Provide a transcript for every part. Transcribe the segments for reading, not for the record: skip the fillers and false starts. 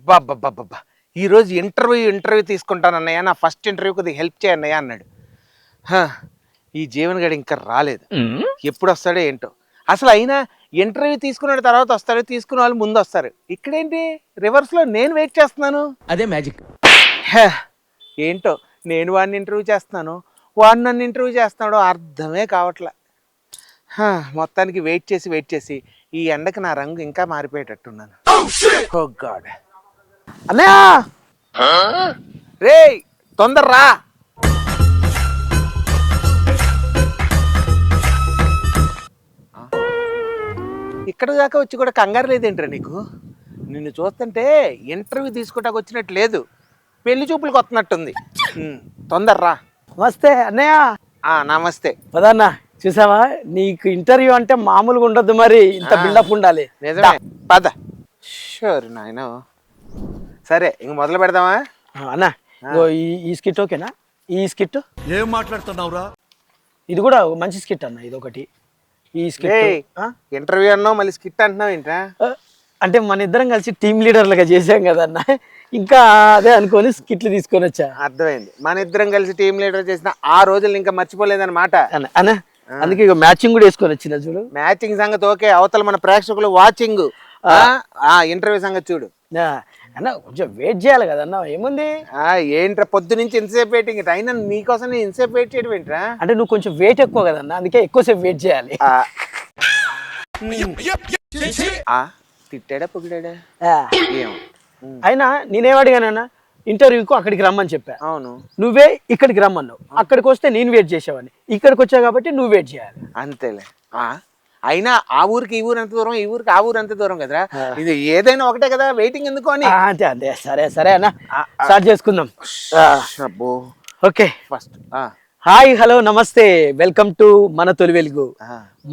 బాబ్బా ఈరోజు ఇంటర్వ్యూ తీసుకుంటానన్నయ్య, నా first interview కొద్దిగా హెల్ప్ చేయన్నయ్య అన్నాడు. ఈ జీవన్ గడు ఇంకా రాలేదు, ఎప్పుడు వస్తాడో ఏంటో. అసలు అయినా ఇంటర్వ్యూ తీసుకున్న తర్వాత వస్తాడు, తీసుకున్న వాళ్ళు ముందు వస్తారు. ఇక్కడేంటి రివర్స్లో నేను వెయిట్ చేస్తున్నాను. అదే మ్యాజిక్. ఏంటో నేను వాడిని ఇంటర్వ్యూ చేస్తున్నాను, వాడు నన్ను ఇంటర్వ్యూ చేస్తున్నాడో అర్థమే కావట్లే. మొత్తానికి వెయిట్ చేసి ఈ ఎండకి నా రంగు ఇంకా మారిపోయేటట్టున్నాను. ఓ గాడ్. అన్నయ్య రే, తొందర్రా. ఇక్కడ దాకా వచ్చి కూడా కంగారు లేదేంట్రా నీకు? నిన్ను చూస్తుంటే ఇంటర్వ్యూ తీసుకోవటానికి వచ్చినట్టు లేదు, పెళ్లి చూపులకు వస్తున్నట్టుంది. తొందర్రా. నమస్తే అన్నయ్య. నమస్తే. పదన్నా, చూసావా నీకు ఇంటర్వ్యూ అంటే మామూలుగా ఉండదు, మరి ఇంత బిల్డప్ ఉండాలి. నిజమే, పద. షూర్ నాయన. సరే ఇంక మొదలు పెడదామా? అన్నా ఈ స్కిట్ ఓకేనా? ఈ స్కిట్ ఏం మాట్లాడుతున్నావురా? ఇది కూడా మంచి స్కిట్ అన్న, ఇది ఒకటి. ఈ స్కిట్ ఇంటర్వ్యూ అన్నావు, మళ్ళీ స్కిట్ అంటున్నావు ఏంట్రా? అంటే మన ఇద్దరం కలిసి టీమ్ లీడర్లుగా చేసాం కదన్న, ఇంకా అదే అనుకొని స్కిట్లు తీసుకొని వచ్చా. అర్థమైంది. మన ఇద్దరం కలిసి టీమ్ లీడర్ చేసిన ఆ రోజులు ఇంకా మర్చిపోలేదన్నమాట అన్న. అందుకే ఇక మ్యాచింగ్ కూడా వేసుకొని వచ్చిన చూడు. మ్యాచింగ్ సంగతి ఓకే, అవతల మన ప్రేక్షకులు వాచింగ్. ఇంటర్వ్యూ సంగతి చూడు అన్న. కొంచెం వెయిట్ చేయాలి కదన్న, ఏముంది. ఏంట్రా పొద్దు నుంచి ఇంతసేపు వెయిటింగ్? అయినా నీకోసం నేను ఇంతసేపు వెయిట్ చేయడం ఏంట్రా? అంటే నువ్వు కొంచెం వెయిట్ ఎక్కువ కదన్న, అందుకే ఎక్కువసేపు వెయిట్ చేయాలి. తిట్టాడా పొగిడాడా? అయినా నేనేమడిగానన్నా, ఇంటర్వ్యూకు అక్కడికి రమ్మని చెప్పా. అవును, నువ్వే ఇక్కడికి రమ్మన్నావు. అక్కడికి వస్తే నేను వెయిట్ చేసేవాడిని, ఇక్కడికి వచ్చా కాబట్టి నువ్వు వెయిట్ చేయాలి. అంతేలే. అయినా ఆ ఊరికి ఈ ఊరు ఎంత దూరం, ఈ ఊరికి ఆ ఊరు ఎంత దూరం కదరా? ఇది ఏదైనా ఒకటే కదా, వెయిటింగ్ ఎందుకు అని. అంతే అంతే. సరే సరే అన్న, స్టార్ట్ చేసుకుందాం. ఓకే, ఫస్ట్ హాయ్, హలో, నమస్తే, వెల్కమ్ టు మన తొలి వెలుగు,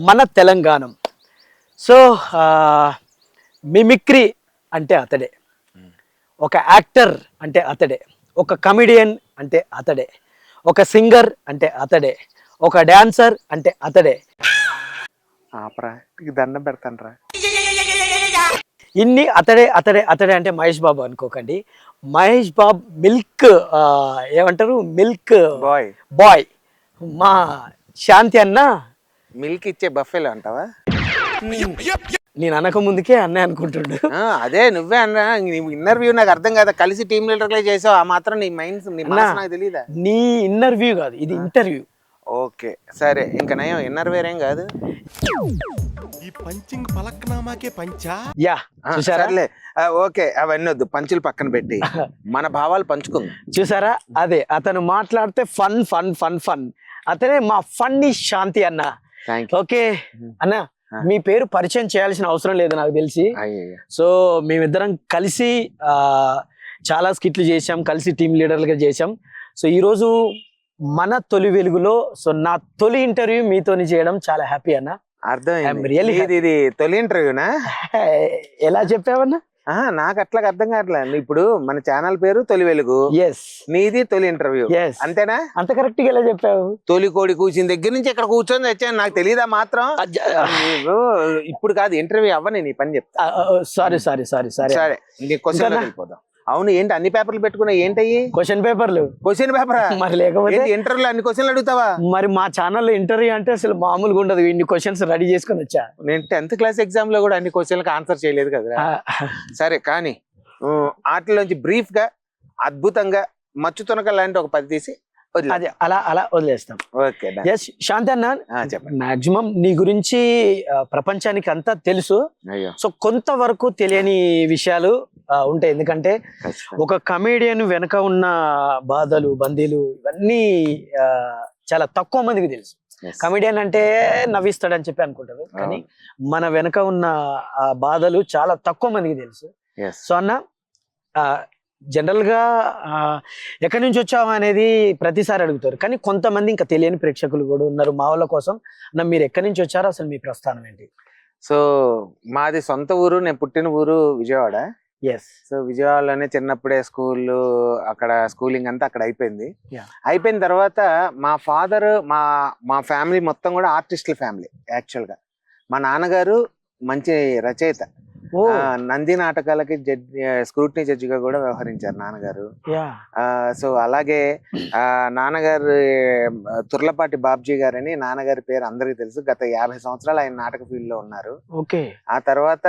మన తెలంగాణ. సో మిమిక్రీ అంటే అతడే, ఒక యాక్టర్ అంటే అతడే, ఒక కమెడియన్ అంటే అతడే, ఒక సింగర్ అంటే అతడే, ఒక డాన్సర్ అంటే అతడే. దండం పెడతానరా. ఇన్ని అతడే అతడే అతడే అంటే మహేష్ బాబు అనుకోకండి. మహేష్ బాబు మిల్క్ ఏమంటారు, మిల్క్ బాయ్ మా శాంతి అన్న. మిల్క్ ఇచ్చే బఫెలో అంటావా? నేను అనక ముందుకే అన్నయ్య అనుకుంటుండు. అదే నువ్వే అన్నా. ఇంటర్వ్యూ నాకు అర్థం కదా, కలిసి టీమ్ లీడర్ చేసావు, ఆ మాత్రం నీ మైండ్ నాకు తెలియదా? నీ ఇంటర్వ్యూ కాదు, ఇది ఇంటర్వ్యూ. ఓకే సరే, ఇంకా నయం ఇన్నర్వేర్ ఏం కాదు. ఈ పంచింగ్ పలక్నామాకే పంచా. యా సరేలే, ఓకే అవన్నీ వద్దు, పంచులు పక్కన పెట్టి మన భావాలు పంచుకుందాం. చూసారా, అదే అతను మాట్లాడితే ఫన్ ఫన్ ఫన్ ఫన్. అతనే మా ఫన్నీ శాంతి అన్న. ఓకే అన్న, మీ పేరు పరిచయం చేయాల్సిన అవసరం లేదు నాకు తెలిసి. సో మేమిద్దరం కలిసి చాలా స్కిట్లు చేసాం, కలిసి టీమ్ లీడర్లుగా చేసాం. సో ఈరోజు మన తొలి వెలుగులో నా తొలి ఇంటర్వ్యూ మీతోని చేయడం చాలా హ్యాపీ అన్న. అర్థమైంది. ఇది తొలి ఇంటర్వ్యూనా? ఎలా చెప్పావన్నా? నాకు అట్లా అర్థం కావట్లేదు. ఇప్పుడు మన ఛానల్ పేరు తొలి వెలుగు, నీది తొలి ఇంటర్వ్యూ, అంతేనా? అంత కరెక్ట్ గా ఎలా చెప్పావు? తొలి కోడి కూర్చుని దగ్గర నుంచి ఇక్కడ కూర్చొని వచ్చాను, నాకు తెలియదా మాత్రం? ఇప్పుడు కాదు, ఇంటర్వ్యూ అవ్వని నీ పని చెప్తా. Sorry sorry sorry sorry. సరే క్వశ్చన్ వెళ్ళిపోదాం. అవును, ఏంటి అన్ని పేపర్లు పెట్టుకున్నా? ఏంటయ్యి? క్వశ్చన్ పేపర్లు. క్వశ్చన్ పేపర్ మరి లేకపోతే ఇంటర్వ్యూలో అన్ని క్వశ్చన్లు అడుగుతావా? మరి మా ఛానల్లో ఇంటర్వ్యూ అంటే అసలు మామూలుగా ఉండదు. ఇన్ని క్వశ్చన్స్ రెడీ చేసుకుని వచ్చా. నేను 10th క్లాస్ ఎగ్జామ్ లో కూడా అన్ని క్వశ్చన్లకు ఆన్సర్ చేయలేదు కదా. సరే కానీ వాటిలోంచి బ్రీఫ్ గా అద్భుతంగా మచ్చు తునక లాంటి ఒక 10 తీసి అలా అలా వదిలేస్తాం. శాంతి అన్న, మాక్సిమం నీ గురించి ప్రపంచానికి అంతా తెలుసు. సో కొంతవరకు తెలియని విషయాలు ఉంటాయి, ఎందుకంటే ఒక కమేడియన్ వెనక ఉన్న బాధలు, బందీలు ఇవన్నీ చాలా తక్కువ మందికి తెలుసు. కమెడియన్ అంటే నవ్విస్తాడని చెప్పి అనుకుంటారు, కానీ మన వెనక ఉన్న ఆ బాధలు చాలా తక్కువ మందికి తెలుసు. సో అన్న, జనరల్ గా ఎక్కడి నుంచి వచ్చావు అనేది ప్రతిసారి అడుగుతారు, కానీ కొంతమంది ఇంకా తెలియని ప్రేక్షకులు కూడా ఉన్నారు. మా వాళ్ళ కోసం మీరు ఎక్కడి నుంచి వచ్చారో, అసలు మీ ప్రస్థానం ఏంటి? సో మాది సొంత ఊరు, నేను పుట్టిన ఊరు విజయవాడ. సో విజయవాడలోనే చిన్నప్పుడే స్కూల్, అక్కడ స్కూలింగ్ అంతా అక్కడ అయిపోయింది. అయిపోయిన తర్వాత మా ఫాదర్, మా ఫ్యామిలీ మొత్తం కూడా ఆర్టిస్టుల ఫ్యామిలీ. యాక్చువల్ గా మా నాన్నగారు మంచి రచయిత, ఓ నంది నాటకాలకి జడ్జి, స్క్రూటినీ జడ్జిగా కూడా వ్యవహరించారు నాన్నగారు. యా సో అలాగే నాన్నగారు తుర్లపాటి బాబ్జీ గారని నాన్నగారి పేరు అందరికీ తెలుసు. గత 50 సంవత్సరాలు ఆయన నాటక ఫీల్డ్ లో ఉన్నారు. ఓకే. ఆ తర్వాత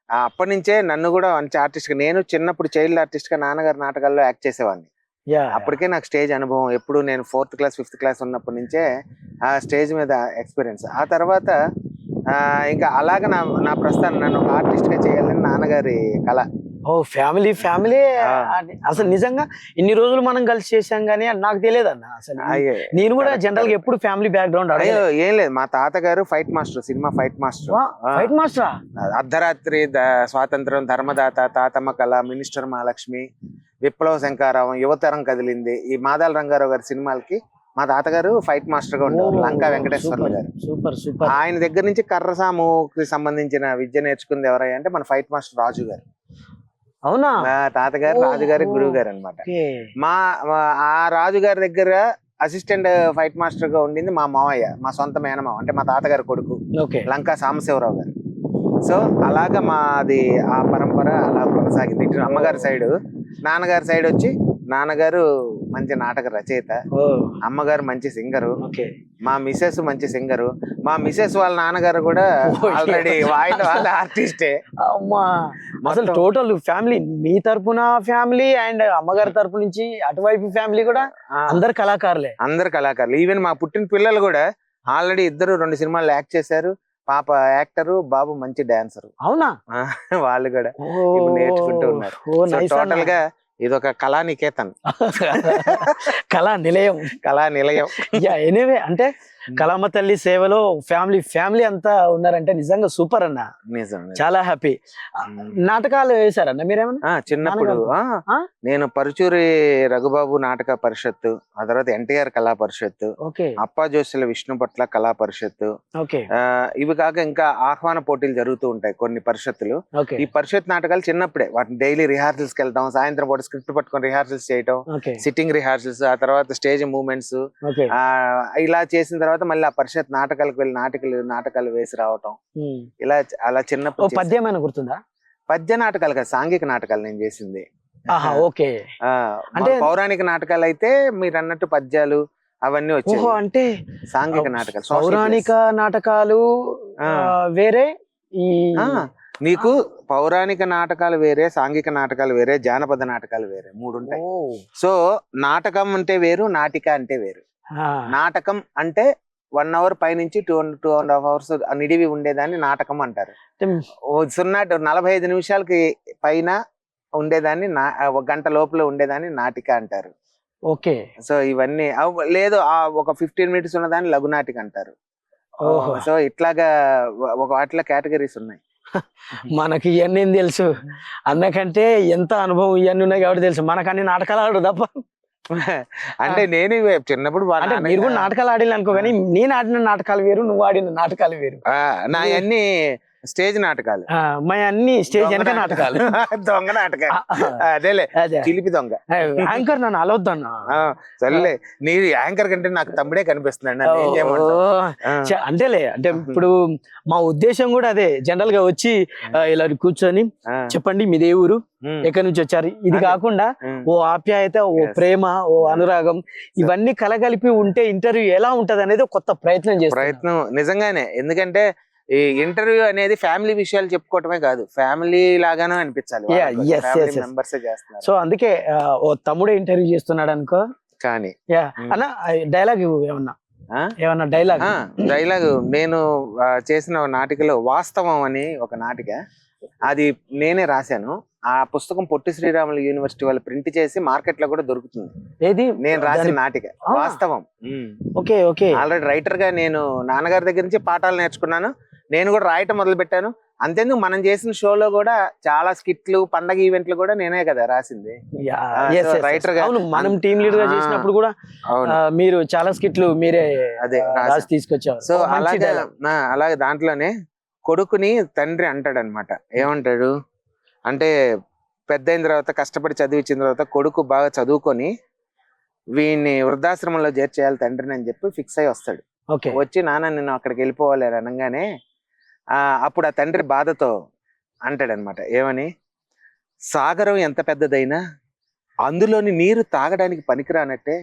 అప్పటి నుంచే నన్ను కూడా మంచి ఆర్టిస్ట్ గా, నేను చిన్నప్పుడు చైల్డ్ ఆర్టిస్ట్ గా నాన్నగారి నాటకాల్లో యాక్ట్ చేసేవాడిని. యా అప్పటికే నాకు స్టేజ్ అనుభవం, ఎప్పుడు నేను 4th క్లాస్ 5th క్లాస్ ఉన్నప్పటి నుంచే ఆ స్టేజ్ మీద ఎక్స్పీరియన్స్. ఆ తర్వాత ఇంకా అలాగ నా ప్రస్థానం, నన్ను ఒక ఆర్టిస్ట్ గా చేయాలని నాన్నగారి కళ. ఓ ఫ్యామిలీ అసలు నిజంగా ఇన్ని రోజులు మనం కలిసి చేసాం కానీ నాకు తెలియదు అన్న అసలు. నేను కూడా జనరల్ గా ఎప్పుడు ఫ్యామిలీ బ్యాక్గ్రౌండ్ అయ్యో ఏం లేదు, మా తాతగారు fight master, cinema fight master. Fight మాస్టరా? అర్ధరాత్రి, స్వాతంత్రం, ధర్మదాత, తాతమ్మ కళ, మినిస్టర్ మహాలక్ష్మి, విప్లవ శంకారావం, యువతరం కదిలింది, ఈ మాదాల రంగారావు గారి సినిమాలకి మా తాతగారు ఫైట్ మాస్టర్ గా ఉండేవారు. లంకా వెంకటేశ్వర్లు గారు. Super super. ఆయన దగ్గర నుంచి కర్రసాముకి సంబంధించిన విద్య నేర్చుకుంది ఎవరయ్యా అంటే మన ఫైట్ మాస్టర్ రాజు గారు. అవునా? మా తాతగారు రాజుగారి గురువు గారు అనమాట. ఆ రాజుగారి దగ్గర అసిస్టెంట్ ఫైట్ మాస్టర్ గా ఉండింది మా మావయ్య, మా సొంత మేనమావ, అంటే మా తాతగారి కొడుకు లంకా సాంబశివరావు గారు. సో అలాగా మాది ఆ పరంపర అలా కొనసాగింది. ఇటు అమ్మగారి సైడ్, నాన్నగారి సైడ్ వచ్చి నాన్నగారు మంచి నాటక రచయిత, అమ్మగారు మంచి సింగరు, మా మిసెస్ మంచి సింగరు. మా మిసెస్ వాళ్ళ నాన్నగారు కూడా ఆల్రెడీ వాళ్ళ ఆర్టిస్టే. అమ్మా అసలు టోటల్ ఫ్యామిలీ, మీ తరపున ఫ్యామిలీ అండ్ అమ్మగారి తరపు నుంచి అటువైపు ఫ్యామిలీ కూడా అందరు కళాకారులే. అందరు కళాకారులు. ఈవెన్ మా పుట్టిన పిల్లలు కూడా ఆల్రెడీ 2 సినిమాలు యాక్ట్ చేశారు. పాప యాక్టరు, బాబు మంచి డాన్సరు. అవునా? వాళ్ళు కూడా ఇప్పుడు నేర్చుకుంటూ ఉన్నారు. టోటల్ గా ఇదొక కళా నికేతన్, కళా నిలయం. ఎనీవే అంటే కళామ తల్లి సేవలో ఫ్యామిలీ అంతా ఉన్నారంటే నిజంగా సూపర్ అన్న. నిజం, చాలా హ్యాపీ. నాటకాలు వేశారన్న మీరేమన్నా? చిన్నప్పుడు నేను పరుచూరి రఘుబాబు నాటక పరిషత్తు, ఆ తర్వాత ఎన్టీఆర్ కళా పరిషత్తు, అప్పా జోషుల విష్ణు పట్ల కళా పరిషత్తు, ఇవి కాక ఇంకా ఆహ్వాన పోటీలు జరుగుతూ ఉంటాయి కొన్ని పరిషత్తులు. ఈ పరిషత్ నాటకాలు చిన్నప్పుడే, వాటిని డైలీ రిహార్సల్స్ కి వెళ్తాం, సాయంత్రం పూట స్క్రిప్ట్ పట్టుకొని రిహార్సల్స్ చేయటం, సిట్టింగ్ రిహార్సల్స్, ఆ తర్వాత స్టేజ్ మూవ్మెంట్స్, ఇలా చేసిన తర్వాత మళ్ళీ ఆ పరిషత్ నాటకాలకు వెళ్ళి నాటకాలు వేసి రావటం, ఇలా అలా చిన్నప్పుడు. పద్యమైన గుర్తుందా? పద్య నాటకాలు కాదు, సాంఘిక నాటకాలు నేను చేసింది. అంటే పౌరాణిక నాటకాలు అయితే మీరు అన్నట్టు పద్యాలు అవన్నీ వచ్చాయి. అంటే సాంఘిక నాటకాలు, పౌరాణిక నాటకాలు వేరే, నీకు పౌరాణిక నాటకాలు వేరే, సాంఘిక నాటకాలు వేరే, జానపద నాటకాలు వేరే, 3 ఉంటాయి. సో నాటకం అంటే వేరు, నాటిక అంటే వేరు. నాటకం అంటే 1 hour పైనుంచి 2.5 hours నిడివి ఉండేదాన్ని నాటకం అంటారు. 45 నిమిషాలకి పైన ఉండేదాన్ని, 1 గంట లోపల ఉండేదాన్ని నాటిక అంటారు. ఓకే. సో ఇవన్నీ లేదు, ఒక 15 minutes ఉన్నదాన్ని లఘునాటిక అంటారు. సో ఇట్లాగా వాటిలో కేటగిరీస్ ఉన్నాయి. మనకి ఇవన్నీ తెలుసు అన్నకంటే ఎంత అనుభవం ఇవన్నీ ఉన్నాయి కాబట్టి తెలుసు. మనకు అన్ని నాటకాలు ఆడు తప్ప. అంటే నేను చిన్నప్పుడు మీరు కూడా నాటకాలు ఆడిన అనుకో, కానీ నేను ఆడిన నాటకాలు వేరు, నువ్వు ఆడిన నాటకాలు వేరు. నా అన్ని స్టేజ్ నాటకాలు, మా అన్ని స్టేజ్ వెనక నాటకాలు, దొంగ నాటకాలు. అదేలే చిలిపి దొంగ. యాంకర్ నన్ను అలవద్దన్నా. సరేలే, నీ యాంకర్ కంటే నాకు తమ్ముడే కనిపిస్తున్నాడు. అంటేలే, అంటే ఇప్పుడు మా ఉద్దేశం కూడా అదే, జనరల్ గా వచ్చి ఇలా కూర్చొని చెప్పండి మీదే ఊరు, ఎక్కడి నుంచి వచ్చారు, ఇది కాకుండా ఓ ఆప్యాయత, ఓ ప్రేమ, ఓ అనురాగం, ఇవన్నీ కలగలిపి ఉంటే ఇంటర్వ్యూ ఎలా ఉంటది అనేది కొత్త ప్రయత్నం నిజంగానే. ఎందుకంటే ఈ ఇంటర్వ్యూ అనేది ఫ్యామిలీ విషయాలు చెప్పుకోవటమే కాదు, ఫ్యామిలీ లాగానే అనిపించాలి. సో అందుకే ఓ తమ్ముడే ఇంటర్వ్యూ చేస్తున్నాడు అనుకో. కానీ అన్న డైలాగ్ ఏమన్నా డైలాగ్ నేను చేసిన నాటికలో వాస్తవం అని ఒక నాటిక, అది నేనే రాశాను. ఆ పుస్తకం పొట్టి శ్రీరాములు యూనివర్సిటీ వాళ్ళు ప్రింట్ చేసి మార్కెట్ లో కూడా దొరుకుతుంది. ఏది నేను రాసిన నాటిక వాస్తవం. ఆల్రెడీ రైటర్ గా నేను నాన్నగారి దగ్గర నుంచి పాఠాలు నేర్చుకున్నాను. నేను కూడా రాయటం మొదలు పెట్టాను. అంతేందుకు మనం చేసిన షోలో కూడా చాలా స్కిట్లు, పండగ ఈవెంట్లు కూడా నేనే కదా రాసింది. రైటర్ గా మనం టీమ్ లీడర్ గా చేసినప్పుడు కూడా మీరు చాలా స్కిట్లు మీరే రాసి తీసుకొచ్చారు. సో అలాగే దాంట్లోనే కొడుకుని తండ్రి అంటాడు అనమాట. ఏమంటాడు అంటే, పెద్ద అయిన తర్వాత కష్టపడి చదివించిన తర్వాత కొడుకు బాగా చదువుకొని వీడిని వృద్ధాశ్రమంలో చేర్చేయాలి తండ్రిని అని చెప్పి ఫిక్స్ అయ్యి వస్తాడు. వచ్చి నాన్న నేను అక్కడికి వెళ్ళిపోవాలి అని అనగానే అప్పుడు ఆ తండ్రి బాధతో, అంటాడనమాట. ఏమని, సాగరం ఎంత పెద్దదైనా అందులోని నీరు తాగడానికి పనికిరానట్టే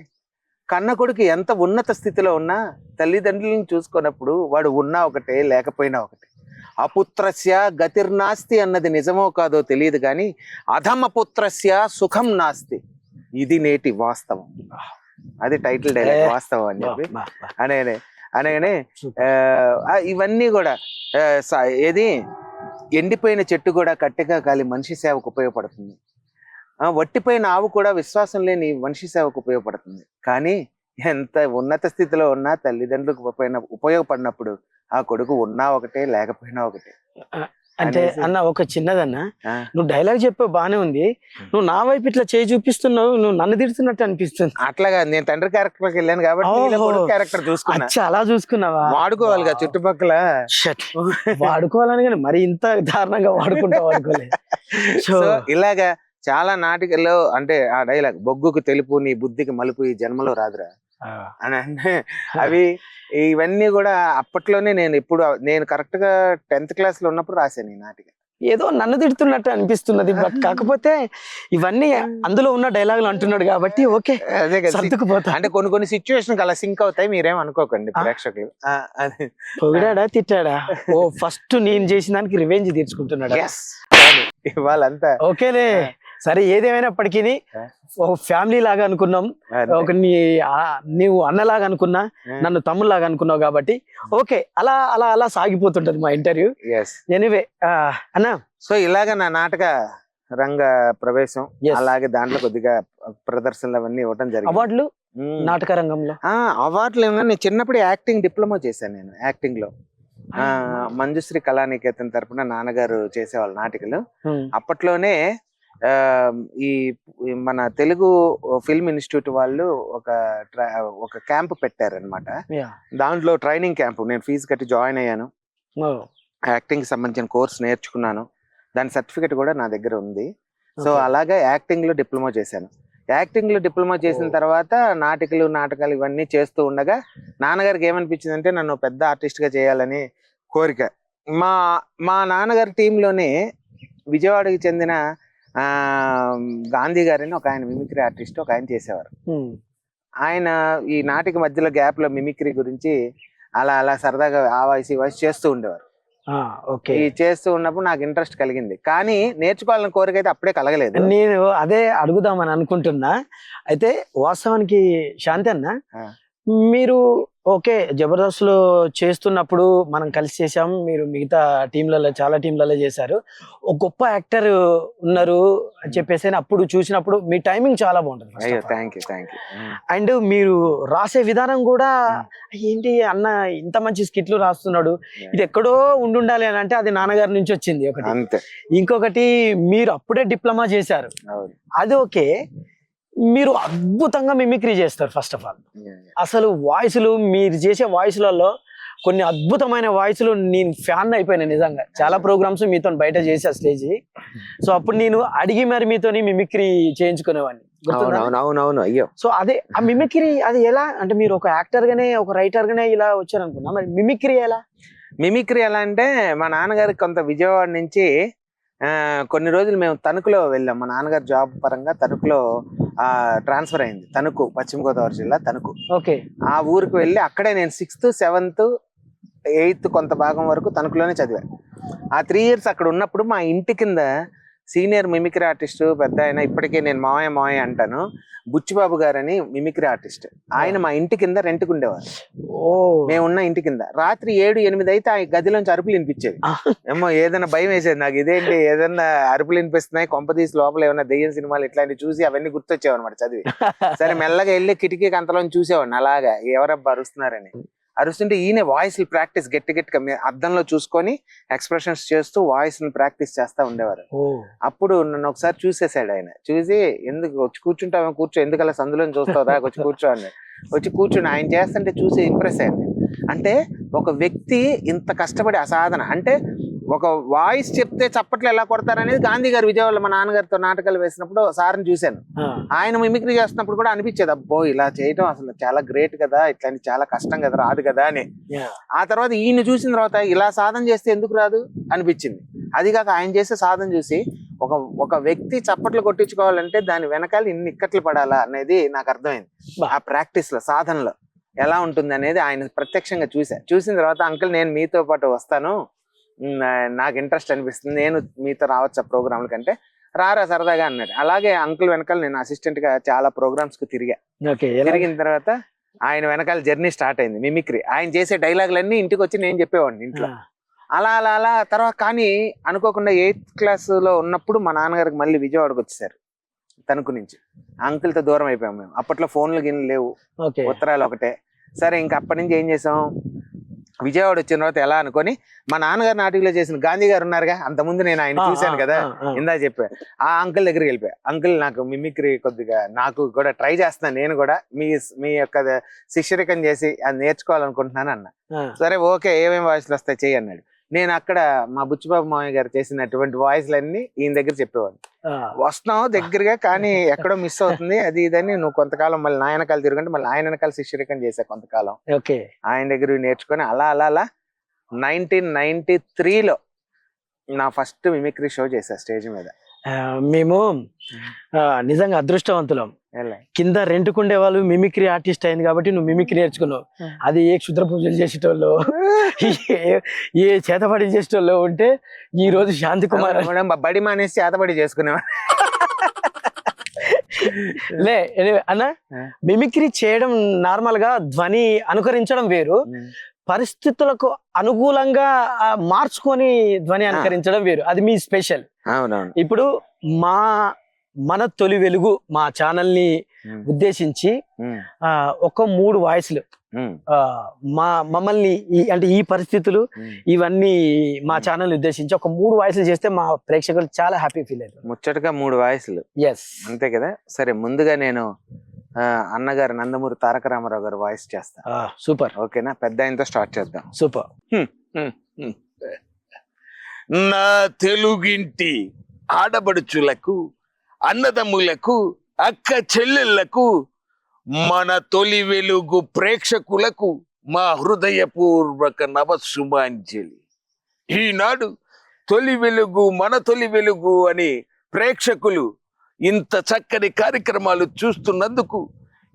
కన్న కొడుకు ఎంత ఉన్నత స్థితిలో ఉన్నా తల్లిదండ్రులను చూసుకున్నప్పుడు వాడు ఉన్నా ఒకటే లేకపోయినా ఒకటే. అపుత్రస్య గతిర్నాస్తి అన్నది నిజమో కాదో తెలియదు కానీ అధమపుత్రస్య సుఖం నాస్తి, ఇది నేటి వాస్తవం. అది టైటిల్ డైలాగ్, వాస్తవం అని చెప్పి అనగానే ఇవన్నీ కూడా ఏది ఎండిపోయిన చెట్టు కూడా కట్టెగా కాలి మనిషి సేవకు ఉపయోగపడుతుంది, వట్టిపోయిన ఆవు కూడా విశ్వాసం లేని మనిషి సేవకు ఉపయోగపడుతుంది. కానీ ఎంత ఉన్నత స్థితిలో ఉన్నా తల్లిదండ్రులకు ఉపయోగపడినప్పుడు ఆ కొడుకు ఉన్నా ఒకటే లేకపోయినా ఒకటే. అంటే అన్న ఒక చిన్నదన్న, నువ్వు డైలాగ్ చెప్పావు బానే ఉంది, నువ్వు నా వైపు ఇట్లా చేయి చూపిస్తున్నావు, నువ్వు నన్ను తిడుతున్నట్టు అనిపిస్తుంది. అట్లాగా నేను తండ్రి క్యారెక్టర్ వెళ్ళాను కాబట్టి క్యారెక్టర్ చూసుకున్నా. అలా చూసుకున్నావా? వాడుకోవాలి కదా చుట్టుపక్కల, వాడుకోవాలని కానీ మరి ఇంత దారుణంగా వాడుకోలే. సో ఇలాగా చాలా నాటికల్లో అంటే ఆ డైలాగ్, బొగ్గుకు తెలుపు నీ బుద్ధికి మలుపు ఈ జన్మలో రాదురా అని అంటే, అవి ఇవన్నీ కూడా అప్పట్లోనే నేను కరెక్ట్ గా 10th క్లాస్ లో ఉన్నప్పుడు రాశాను ఈ నాటిక. ఏదో నన్ను తిడుతున్నట్టు అనిపిస్తున్నది, బట్ కాకపోతే ఇవన్నీ అందులో ఉన్న డైలాగులు అంటున్నాడు కాబట్టి ఓకే, అదే కదా సర్దుకుపోతా. అంటే కొన్ని సిచ్యువేషన్ అలా సింక్ అవుతాయి, మీరేం అనుకోకండి ప్రేక్షకులు. పొగిడాడా తిట్టాడా? ఓ ఫస్ట్ నేను చేసిన దానికి రివెంజ్ తీర్చుకుంటున్నాడు ఇవాళంతా. ఓకేలే, సరే ఏదేమైనప్పటికీ ఒక ఫ్యామిలీ లాగా అనుకున్నాం, ఒక నీవు అన్నలాగా అనుకున్నా, నన్ను తమ్ముళ్ళలాగా అనుకున్నావు కాబట్టి ఓకే, అలా అలా అలా సాగిపోతుంటది మా ఇంటర్వ్యూ. ఎనీవే అన్నా, సో ఇలాగ నా నాటక రంగ ప్రవేశం, అలాగే దాంట్లో కొద్దిగా ప్రదర్శనలు అవన్నీ ఇవ్వడం జరిగింది. అవార్డులు నాటక రంగంలో అవార్డులు ఏమన్నా, నేను చిన్నప్పుడు యాక్టింగ్ డిప్లొమా చేశాను. నేను యాక్టింగ్ లో మంజుశ్రీ కళానికేతన్ తరపున నాన్నగారు చేసేవాళ్ళు నాటికలు. అప్పట్లోనే ఈ మన తెలుగు ఫిల్మ్ ఇన్స్టిట్యూట్ వాళ్ళు ఒక క్యాంప్ పెట్టారనమాట. దాంట్లో ట్రైనింగ్ క్యాంప్, నేను ఫీజు కట్టి జాయిన్ అయ్యాను, యాక్టింగ్ సంబంధించిన కోర్స్ నేర్చుకున్నాను, దాని సర్టిఫికెట్ కూడా నా దగ్గర ఉంది. సో అలాగే యాక్టింగ్ లో డిప్లొమా చేశాను. యాక్టింగ్ లో డిప్లొమా చేసిన తర్వాత నాటకాలు ఇవన్నీ చేస్తూ ఉండగా నాన్నగారికి ఏమనిపించింది అంటే నన్ను పెద్ద ఆర్టిస్ట్ గా చేయాలని కోరిక. మా నాన్నగారి టీంలోనే విజయవాడకి చెందిన గాంధీ గారిని ఒక ఆయన మిమిక్రీ ఆర్టిస్ట్ ఒక ఆయన చేసేవారు. ఆయన ఈ నాటిక మధ్యలో గ్యాప్ లో మిమిక్రీ గురించి అలా అలా సరదాగా ఆ వాయిస్ ఈ వాయిస్ చేస్తూ ఉండేవారు. చేస్తూ ఉన్నప్పుడు నాకు ఇంట్రెస్ట్ కలిగింది, కానీ నేర్చుకోవాలని కోరిక అయితే అప్పుడే కలగలేదు. నేను అదే అడుగుదామని అనుకుంటున్నా. అయితే వాస్తవానికి శాంతి అన్న, మీరు ఓకే జబర్దస్త్ లో చేస్తున్నప్పుడు మనం కలిసి చేసాం, మీరు మిగతా టీంలలో చాలా టీంలలో చేశారు, ఒక గొప్ప యాక్టర్ ఉన్నారు అని చెప్పేసి అప్పుడు చూసినప్పుడు మీ టైమింగ్ చాలా బాగుంటుంది. అండ్ మీరు రాసే విధానం కూడా ఏంటి అన్న ఇంత మంచి స్కిట్లు రాస్తున్నాడు, ఇది ఎక్కడో ఉండాలి అని అంటే అది నాన్నగారి నుంచి వచ్చింది ఒకటి. ఇంకొకటి మీరు అప్పుడే డిప్లొమా చేశారు, అది ఓకే. మీరు అద్భుతంగా మిమిక్రీ చేస్తారు. ఫస్ట్ ఆఫ్ ఆల్ అసలు వాయిస్లు మీరు చేసే వాయిస్లలో కొన్ని అద్భుతమైన వాయిస్లు నేను ఫ్యాన్ అయిపోయినా నిజంగా. చాలా ప్రోగ్రామ్స్ మీతో బయట చేసా స్టేజ్, సో అప్పుడు నేను అడిగి మరి మీతో మిమిక్రీ చేయించుకునేవాడిని. అయ్యో, సో అదే ఆ మిమిక్రీ అది ఎలా అంటే మీరు ఒక యాక్టర్ గానే ఒక రైటర్ గానే ఇలా వచ్చారనుకున్నా, మరి మిమిక్రీ ఎలా అంటే మా నాన్నగారికి కొంత విజయవాడ నుంచి కొన్ని రోజులు మేము తణుకులో వెళ్ళాం. మా నాన్నగారు జాబ్ పరంగా తణుకులో ట్రాన్స్ఫర్ అయింది. తణుకు, పశ్చిమ గోదావరి జిల్లా తణుకు. ఆ ఊరికి వెళ్ళి అక్కడే నేను 6th, 7th, 8th కొంత భాగం వరకు తణుకులోనే చదివాను. ఆ 3 years అక్కడ ఉన్నప్పుడు మా ఇంటి కింద సీనియర్ మిమిక్రీ ఆర్టిస్ట్ పెద్ద ఆయన, ఇప్పటికే నేను మావయ్య అంటాను, బుచ్చిబాబు గారని మిమిక్రీ ఆర్టిస్ట్. ఆయన మా ఇంటి కింద రెంట్కి ఉండేవారు. మేమున్న ఇంటి కింద రాత్రి 7-8 అయితే ఆ గదిలోంచి అరుపులు వినిపించేది. ఏమో ఏదైనా భయం వేసేది నాకు, ఇదేంటి ఏదన్నా అరుపులు వినిపిస్తున్నాయి, కొంపదీసి లోపల ఏమన్నా దెయ్యం సినిమాలు ఇట్లాంటివి చూసి అవన్నీ గుర్తొచ్చేవాడు అనమాట చదివి. సరే మెల్లగా వెళ్ళి కిటికీకి అంతలోని చూసేవాడిని, అలాగా ఎవరబ్బా అరుస్తున్నారని. అరుస్తుంటే ఈయన వాయిస్ ప్రాక్టీస్ గట్టిగా అద్దంలో చూసుకొని ఎక్స్ప్రెషన్స్ చేస్తూ వాయిస్ ప్రాక్టీస్ చేస్తా ఉండేవారు. అప్పుడు నన్ను ఒకసారి చూసేసాడు ఆయన. చూసి ఎందుకు వచ్చి కూర్చుంటావు, కూర్చో, ఎందుకు అలా సందులో చూస్తావురా, వచ్చి కూర్చో అన్నాడు. వచ్చి కూర్చుని ఆయన చేస్తుంటే చూసి ఇంప్రెస్ అయ్యాను. అంటే ఒక వ్యక్తి ఇంత కష్టపడి అసాధన, అంటే ఒక వాయిస్ చెప్తే చప్పట్లు ఎలా కొడతారనేది గాంధీ గారు విజయవాడలో మా నాన్నగారితో నాటకాలు వేసినప్పుడు సార్ని చూశాను. ఆయన మిమిక్రీ చేస్తున్నప్పుడు కూడా అనిపించేది, అబ్బో ఇలా చేయటం అసలు చాలా గ్రేట్ కదా, ఇట్లాంటి చాలా కష్టం కదా, రాదు కదా అని. ఆ తర్వాత ఈయన చూసిన తర్వాత ఇలా సాధన చేస్తే ఎందుకు రాదు అనిపించింది. అది కాక ఆయన చేసే సాధన చూసి ఒక వ్యక్తి చప్పట్లు కొట్టించుకోవాలంటే దాని వెనకాల ఇన్ని ఇక్కట్లు పడాలా అనేది నాకు అర్థమైంది. ఆ ప్రాక్టీస్ లో సాధనలో ఎలా ఉంటుంది అనేది ఆయన ప్రత్యక్షంగా చూసిన తర్వాత అంకుల్ నేను మీతో పాటు వస్తాను, నాకు ఇంట్రెస్ట్ అనిపిస్తుంది, నేను మీతో రావచ్చు ఆ ప్రోగ్రాంల కంటే, రారా సరదాగా అన్నాడు. అలాగే అంకుల్ వెనకాల నేను అసిస్టెంట్ గా చాలా ప్రోగ్రామ్స్ కు తిరిగిన తర్వాత ఆయన వెనకాల జర్నీ స్టార్ట్ అయింది. మిమిక్రీ ఆయన చేసే డైలాగులన్నీ ఇంటికి వచ్చి నేను చెప్పేవాడిని ఇంట్లో. అలా తర్వాత కానీ అనుకోకుండా 8th క్లాస్ లో ఉన్నప్పుడు మా నాన్నగారికి మళ్ళీ విజయవాడకు వచ్చేసారు తణుకు నుంచి. అంకుల్తో దూరం అయిపోయాం మేము. అప్పట్లో ఫోన్లు గిన్నెలు లేవు, ఉత్తరాలు ఒకటే. సరే ఇంకా అప్పటి నుంచి ఏం చేసాం, విజయవాడ వచ్చిన తర్వాత ఎలా అనుకొని మా నాన్నగారు నాటికలో చేసిన గాంధీ గారు ఉన్నారుగా, అంతకుముందు నేను ఆయన చూశాను కదా ఇందా చెప్పా, ఆ అంకుల్ దగ్గరికి వెళ్ళిపోయా. అంకుల్ నాకు మిమిక్రీ కొద్దిగా నాకు కూడా ట్రై చేస్తున్నాను, నేను కూడా మీ యొక్క శిష్యరికం చేసి అది నేర్చుకోవాలనుకుంటున్నాను అన్న. సరే ఓకే, ఏమేమి వాయిస్లు వస్తాయి చెయ్యి అన్నాడు. నేను అక్కడ మా బుచ్చిబాబు మామయ్య గారు చేసినటువంటి వాయిస్లన్నీ ఈయన దగ్గర చెప్పేవాడిని. వస్తున్నావు దగ్గరగా కానీ ఎక్కడో మిస్ అవుతుంది అది ఇదని, నువ్వు కొంతకాలం మళ్ళీ నా వెనకాల తిరుగుంటే మళ్ళీ ఆయన వెనకాల శిష్యరికం చేశా కొంతకాలం. ఆయన దగ్గర నేర్చుకొని అలా 1993లో నా ఫస్ట్ మిమిక్రీ షో చేశా స్టేజ్ మీద. మేము నిజంగా అదృష్టవంతులం. కింద రెంట్కుండే వాళ్ళు మిమిక్రీ ఆర్టిస్ట్ అయింది కాబట్టి నువ్వు మిమిక్రీ నేర్చుకున్నావు. అది ఏ క్షుద్ర పూజలు చేసేటోళ్ళు, ఏ చేతబడి చేసేటోళ్ళు ఉంటే ఈ రోజు శాంతి కుమార్ బడి మానేసి చేతబడి చేసుకునేవా లే. అన్న మిమిక్రీ చేయడం నార్మల్ గా ధ్వని అనుకరించడం వేరు, పరిస్థితులకు అనుకూలంగా మార్చుకొని ధ్వని అనుకరించడం వేరు, అది మీ స్పెషల్. ఇప్పుడు మన తొలి వెలుగు మా ఛానల్ ని ఉద్దేశించి ఒక 3 వాయిస్లు మమ్మల్ని అంటే ఈ పరిస్థితులు ఇవన్నీ మా ఛానల్ ఉద్దేశించి ఒక 3 వాయిస్లు చేస్తే మా ప్రేక్షకులు చాలా హ్యాపీ ఫీల్ అవుతారు. ముచ్చటగా 3 వాయిస్లు. ఎస్ అంతే కదా. సరే ముందుగా నేను అన్నగారు నందమూరి తారక రామారావు గారు వాయిస్ చేస్తా. సూపర్. ఓకేనా, పెద్ద ఆయనతో స్టార్ట్ చేద్దాం. సూపర్. నా తెలుగింటి ఆడబడుచులకు, అన్నదమ్ములకు, అక్క చెల్లెళ్లకు, మన తొలి వెలుగు ప్రేక్షకులకు మా హృదయపూర్వక నమస్సుమాంజలి. ఈనాడు తొలి వెలుగు మన తొలి వెలుగు అని ప్రేక్షకులు ఇంత చక్కని కార్యక్రమాలు చూస్తున్నందుకు,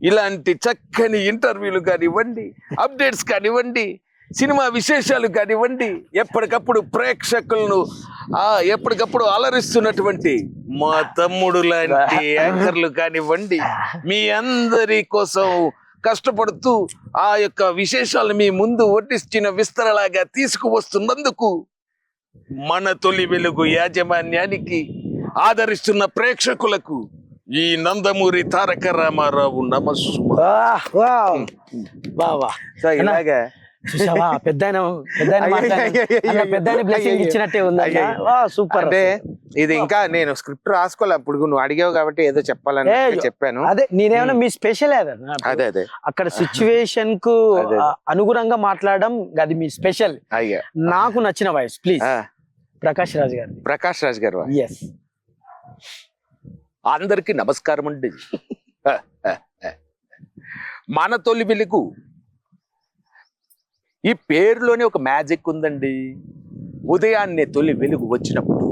ఇలాంటి చక్కని ఇంటర్వ్యూలు కానివ్వండి, అప్డేట్స్ కానివ్వండి, సినిమా విశేషాలు కానివ్వండి, ఎప్పటికప్పుడు ప్రేక్షకులను ఎప్పటికప్పుడు అలరిస్తున్నటువంటి మా తమ్ముడు లాంటి యాంకర్లు కానివ్వండి, మీ అందరి కోసం కష్టపడుతూ ఆ యొక్క విశేషాలను మీ ముందు వడ్డించిన విస్తరలాగా తీసుకువస్తున్నందుకు మన తొలి వెలుగు యాజమాన్యానికి, ఆదరిస్తున్న ప్రేక్షకులకు ఈ నందమూరి తారక రామారావు నమస్సు. ఇలాగా చూసావా పెద్ద బ్లెస్సింగ్ ఇచ్చినట్టే ఉంది. సూపర్. అంటే ఇది ఇంకా నేను స్క్రిప్ట్ రాసుకోలే, అప్పుడు నువ్వు అడిగావు కాబట్టి ఏదో చెప్పాలని చెప్పాను. అదే నేనేమన్నా మీ స్పెషల్ అదే అక్కడ సిచ్యువేషన్ కు అనుగుణంగా మాట్లాడడం అది మీ స్పెషల్. నాకు నచ్చిన వాయిస్ ప్లీజ్ ప్రకాష్ రాజ్ గారు. ఎస్. అందరికీ నమస్కారం అండి. మన తొలి వెలుగు ఈ పేరులోనే ఒక మ్యాజిక్ ఉందండి. ఉదయాన్నే తొలి వెలుగు వచ్చినప్పుడు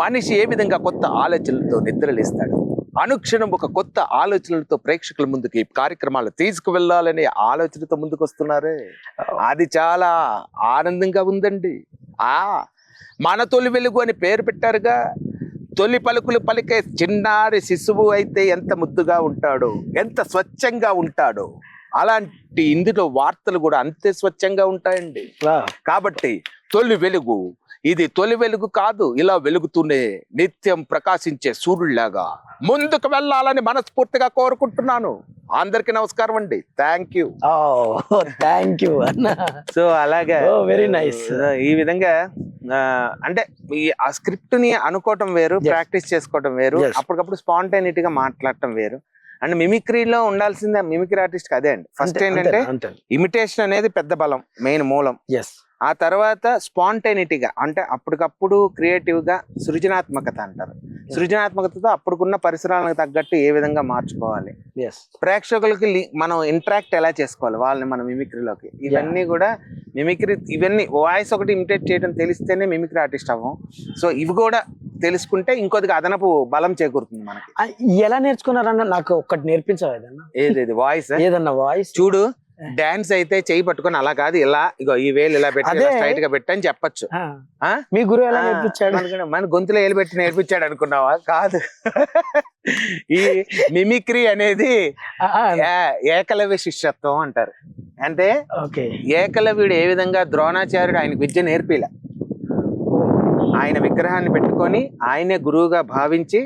మనిషి ఏ విధంగా కొత్త ఆలోచనలతో నిద్రలేస్తాడు, అనుక్షణం ఒక కొత్త ఆలోచనలతో ప్రేక్షకుల ముందుకు ఈ కార్యక్రమాలు తీసుకువెళ్ళాలనే ఆలోచనతో ముందుకు వస్తున్నారే, అది చాలా ఆనందంగా ఉందండి. మన తొలి వెలుగు అని పేరు పెట్టారుగా. తొలి పలుకులు పలికే చిన్నారి శిశువు అయితే ఎంత ముద్దుగా ఉంటాడో, ఎంత స్వచ్ఛంగా ఉంటాడో, అలాంటి ఇందులో వార్తలు కూడా అంతే స్వచ్ఛంగా ఉంటాయండి. కాబట్టి తొలి వెలుగు ఇది తొలి వెలుగు కాదు, ఇలా వెలుగుతూనే నిత్యం ప్రకాశించే సూర్యుడిలాగా ముందుకు వెళ్ళాలని మనస్ఫూర్తిగా కోరుకుంటున్నాను. అందరికి నమస్కారం అండి. Thank you. సో అలాగే వెరీ నైస్. ఈ విధంగా అంటే ఆ స్క్రిప్ట్ ని అనుకోవటం వేరు, ప్రాక్టీస్ చేసుకోవటం వేరు, అప్పటికప్పుడు స్పాంటైనిటీ గా మాట్లాడటం వేరు. అండ్ మిమిక్రీలో ఉండాల్సిందే మిమిక్రీ ఆర్టిస్ట్ అదే అండి. ఫస్ట్ ఏంటంటే ఇమిటేషన్ అనేది పెద్ద బలం, మెయిన్ మూలం. ఆ తర్వాత స్పాంటైనిటీగా అంటే అప్పటికప్పుడు క్రియేటివ్ గా సృజనాత్మకత అంటారు. సృజనాత్మకతతో అప్పుడుకున్న పరిసరాలకు తగ్గట్టు ఏ విధంగా మార్చుకోవాలి, ఎస్ ప్రేక్షకులకి మనం ఇంటరాక్ట్ ఎలా చేసుకోవాలి వాళ్ళని మన మిమిక్రీలోకి, ఇవన్నీ కూడా మిమిక్రీ. ఇవన్నీ వాయిస్ ఒకటి ఇమిటేట్ చేయడం తెలిస్తేనే మిమిక్రీ ఆర్టిస్ట్ అవ్వం. సో ఇవి కూడా తెలుసుకుంటే ఇంకొద్దిగా అదనపు బలం చేకూరుతుంది మనకి. ఎలా నేర్చుకున్నారన్న? నాకు ఒక్కటి నేర్పించవు ఏదన్నా. ఏది వాయిస్? ఏదన్నా వాయిస్ చూడు, డాన్స్ అయితే చెయ్యి పట్టుకొని అలా కాదు, ఇలా ఇగో ఈ వేలు ఇలా పెట్టి స్ట్రైట్ గా పెట్టని చెప్పచ్చు. మీ గురువు ఎలా నేర్పించాడు? మన గొంతులో ఏలు పెట్టి నేర్పించాడు అనుకున్నావా? కాదు. ఈ మిమిక్రీ అనేది ఏకలవ్య శిష్యత్వం అంటారు. అంటే ఏకలవ్యుడు ఏ విధంగా ద్రోణాచార్యుడు ఆయనకు విద్య నేర్పిలా, ఆయన విగ్రహాన్ని పెట్టుకొని ఆయనే గురువుగా భావించి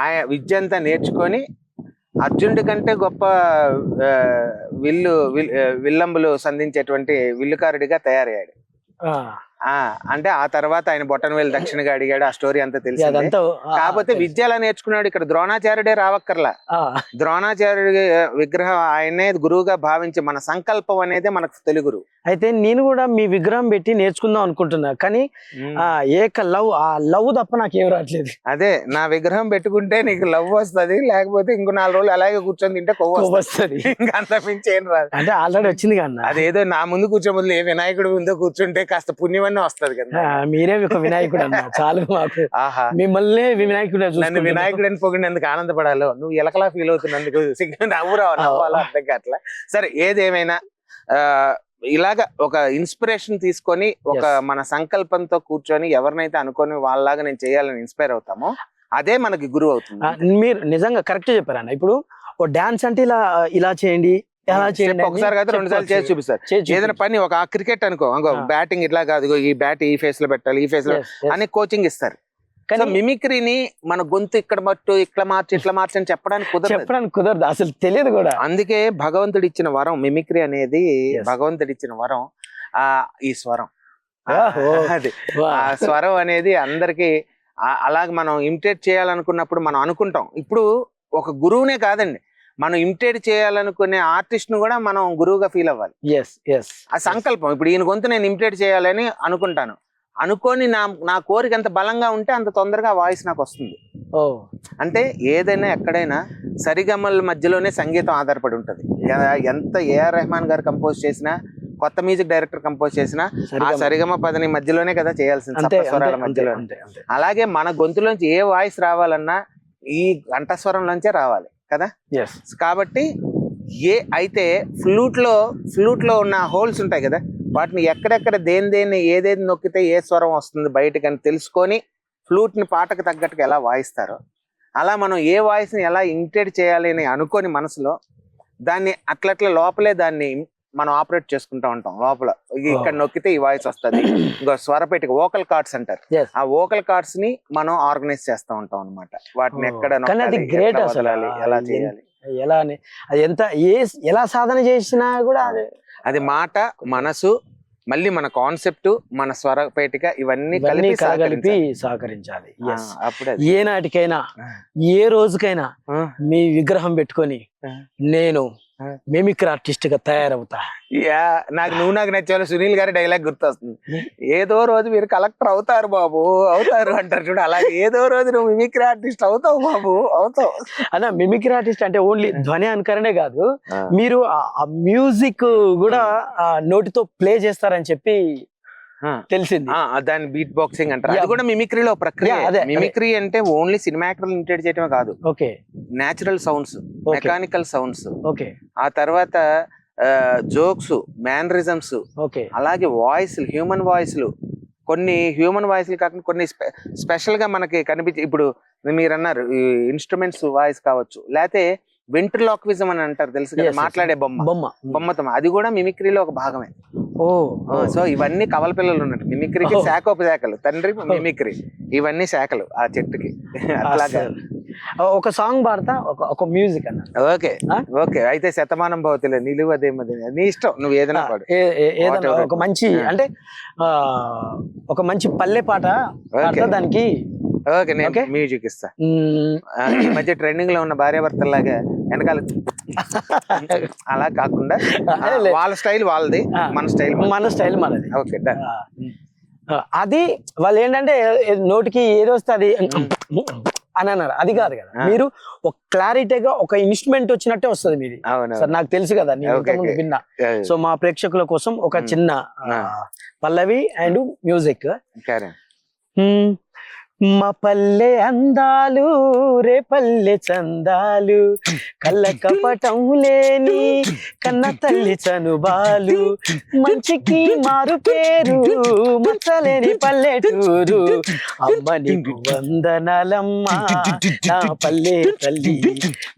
ఆయన విద్య అంతా నేర్చుకొని అర్జునుడి కంటే గొప్ప విల్లంబులు సంధించేటువంటి విల్లుకారుడిగా తయారయ్యాడు. అంటే ఆ తర్వాత ఆయన బొటనవేలు దక్షిణగా అడిగాడు, ఆ స్టోరీ అంతా తెలిసిందే. కాకపోతే విద్య ఎలా నేర్చుకున్నాడు? ఇక్కడ ద్రోణాచార్యుడే రావక్కర్లా. ద్రోణాచార్యుడి విగ్రహం ఆయనే గురువుగా భావించి మన సంకల్పం అనేది మనకు తొలి గురువు. అయితే నేను కూడా మీ విగ్రహం పెట్టి నేర్చుకుందాం అనుకుంటున్నా, కానీ ఏక లవ్, ఆ లవ్ తప్ప నాకు ఏం రావట్లేదు. అదే నా విగ్రహం పెట్టుకుంటే నీకు లవ్ వస్తుంది, లేకపోతే ఇంకో 4 రోజులు అలాగే కూర్చొని తింటే కొవ్వు వస్తుంది. ఇంకా అంత మించి ఏం రాదు. అంటే ఆల్రెడీ వచ్చింది కదా. అదేదో నా ముందు కూర్చో ముందు ఏ వినాయకుడు ముందు కూర్చుంటే కాస్త పుణ్యమన్నీ వస్తుంది కదా. మీరే ఒక వినాయకుడు అన్న, చాలు మాకు. మిమ్మల్ని వినాయకుడు, నన్ను వినాయకుడు అని పొగిడినందుకు ఆనందపడాలో, నువ్వు ఎలకలా ఫీల్ అవుతున్నందుకు నవ్వురావు అర్థం కావట్లా. సరే, ఏదేమైనా ఇలాగా ఒక ఇన్స్పిరేషన్ తీసుకొని ఒక మన సంకల్పంతో కూర్చొని ఎవరినైతే అనుకొని వాళ్ళలాగా నేను చేయాలని ఇన్స్పైర్ అవుతామో అదే మనకి గురువు అవుతుంది. మీరు నిజంగా కరెక్ట్ చెప్పారన్న. ఇప్పుడు ఓ డాన్స్ అంటే ఇలా చేయండి, ఒకసారి కాదు 2 సార్లు చేసి చూపిస్తారు. ఏదైనా పని ఒక క్రికెట్ అనుకో, బ్యాటింగ్ ఇట్లా కాదు, ఈ బ్యాట్ ఈ ఫేస్ లో పెట్టాలి, ఈ ఫేస్ లో అని కోచింగ్ ఇస్తారు. మిమిక్రీని మన గొంతు ఇక్కడ మట్టు ఇట్లా మార్చి అని చెప్పడానికి కుదరదు, అసలు తెలియదు కూడా. అందుకే భగవంతుడు ఇచ్చిన వరం మిమిక్రీ అనేది. భగవంతుడు ఇచ్చిన వరం ఈ స్వరం. అది ఆ స్వరం అనేది అందరికి అలాగే మనం ఇమిటేట్ చేయాలనుకున్నప్పుడు మనం అనుకుంటాం. ఇప్పుడు ఒక గురువునే కాదండి, మనం ఇమిటేట్ చేయాలనుకునే ఆర్టిస్ట్ ను కూడా మనం గురువుగా ఫీల్ అవ్వాలి. ఆ సంకల్పం. ఇప్పుడు ఈయన గొంతు నేను ఇమిటేట్ చేయాలని అనుకుంటాను, అనుకొని నా కోరిక ఎంత బలంగా ఉంటే అంత తొందరగా వాయిస్ నాకు వస్తుంది. అంటే ఏదైనా ఎక్కడైనా సరిగమల మధ్యలోనే సంగీతం ఆధారపడి ఉంటది. ఎంత ఏఆర్ రెహమాన్ గారు కంపోజ్ చేసినా, కొత్త మ్యూజిక్ డైరెక్టర్ కంపోజ్ చేసినా ఆ సరిగమ పదని మధ్యలోనే కదా చేయాల్సింది, సప్తస్వరాల మధ్యలో. అలాగే మన గొంతులోంచి ఏ వాయిస్ రావాలన్నా ఈ కంఠస్వరంలోంచే రావాలి కదా. కాబట్టి అయితే ఫ్లూట్ లో ఉన్న హోల్స్ ఉంటాయి కదా, వాటిని ఎక్కడెక్కడ దేని ఏదేది నొక్కితే ఏ స్వరం వస్తుంది బయటకు అని తెలుసుకొని ఫ్లూట్ ని పాటకు తగ్గట్టుగా ఎలా వాయిస్తారో అలా మనం ఏ వాయిస్ ని ఎలా ఇమిటేట్ చేయాలి అని అనుకొని మనసులో దాన్ని అట్లట్లా లోపలే దాన్ని మనం ఆపరేట్ చేసుకుంటా ఉంటాం. లోపల ఇక్కడ నొక్కితే ఈ వాయిస్ వస్తుంది, ఇంకో స్వరపేటిక వోకల్ కార్డ్స్ అంటారు. ఆ వోకల్ కార్డ్స్ ని మనం ఆర్గనైజ్ చేస్తూ ఉంటాం అనమాట. వాటిని ఎక్కడ ఎలా చేయాలి, అది ఎలా సాధన చేసినా కూడా అది మాట, మనసు, మళ్ళీ మన కాన్సెప్ట్, మన స్వరపేటిక ఇవన్నీ కలిపి సహకరించాలి. అప్పుడే ఏ నాటికైనా ఏ రోజుకైనా మీ విగ్రహం పెట్టుకొని నేను మిమిక్రీ ఆర్టిస్ట్ గా తయారవుతా. నువ్వు నాకు నచ్చేవాళ్ళు సునీల్ గారి డైలాగ్ గుర్తొస్తుంది. ఏదో రోజు మీరు కలెక్టర్ అవుతారు బాబు, అవుతారు అంటారు చూడు, అలాగే ఏదో రోజు నువ్వు మిమిక్రీ ఆర్టిస్ట్ అవుతావు బాబు, అవుతావు. అన్న మిమిక్రీ ఆర్టిస్ట్ అంటే ఓన్లీ ధ్వని అనుకరణే కాదు, మీరు ఆ మ్యూజిక్ కూడా నోటితో ప్లే చేస్తారని చెప్పి తెలిసింది. దాని బీట్ బాక్సింగ్ అంటారు. అది కూడా మిమిక్రీలో ప్రక్రియ. మిమిక్రీ అంటే ఓన్లీ సినిమా యాక్టర్లు ఇమిటేట్ చేయడమే కాదు, నేచురల్ సౌండ్స్, మెకానికల్ సౌండ్స్, ఆ తర్వాత జోక్స్, మేనరిజమ్స్, అలాగే వాయిస్లు, హ్యూమన్ వాయిస్లు. కొన్ని హ్యూమన్ వాయిస్లు కాకుండా కొన్ని స్పెషల్ గా మనకి కనిపించే, ఇప్పుడు మీరు అన్నారు ఇన్స్ట్రుమెంట్స్ వాయిస్ కావచ్చు, లేకపోతే వెంట్రిలాక్విజం అని అంటారు తెలుసు కదా, మాట్లాడే బొమ్మతో, అది కూడా మిమిక్రీలో ఒక భాగమే. సో ఇవన్నీ కవల పిల్లలు ఉన్నట్టు మిమిక్రీకి శాఖోపశాఖలు, తండ్రి మిమిక్రీ, ఇవన్నీ శాఖలు ఆ చెట్టుకి. అట్లాగా ఒక సాంగ్ పాడతా, ఒక మ్యూజిక్ అన్న. ఓకే అయితే శతమానం భవతిలే నిలువదేమది, నీ ఇష్టం, నువ్వు ఏదైనా పాడు. ఏదైనా ఒక మంచి, అంటే ఒక మంచి పల్లె పాట దానికి. ఓకే, నేను మ్యూజిక్ ఇస్తా. ఈ మధ్య ట్రెండింగ్ లో ఉన్న భార్యాభర్తలాగా వెనకాల అలా కాకుండా వాళ్ళ స్టైల్ వాళ్ళది, మన స్టైల్ మనది. Okay done. అది వాళ్ళు ఏంటంటే నోటికి ఏది వస్తే అది అని అన్నారు, అది కాదు కదా. మీరు ఒక క్లారిటీగా ఒక ఇన్స్ట్రుమెంట్ వచ్చినట్టే వస్తుంది మీది. సార్ నాకు తెలుసు కదా, నేను ఇంతకుముందు విన్నా. సో మా ప్రేక్షకుల కోసం ఒక చిన్న పల్లవి అండ్ మ్యూజిక్. మా పల్లె అందాలు రేపల్లె చందాలు, కళ్ళ కపటం లేని కన్న తల్లి చనుబాలు, మంచికి మారు పేరు మచ్చలేని పల్లెటూరు, అమ్మ నీకు వందనాలమ్మా నా పల్లె తల్లి,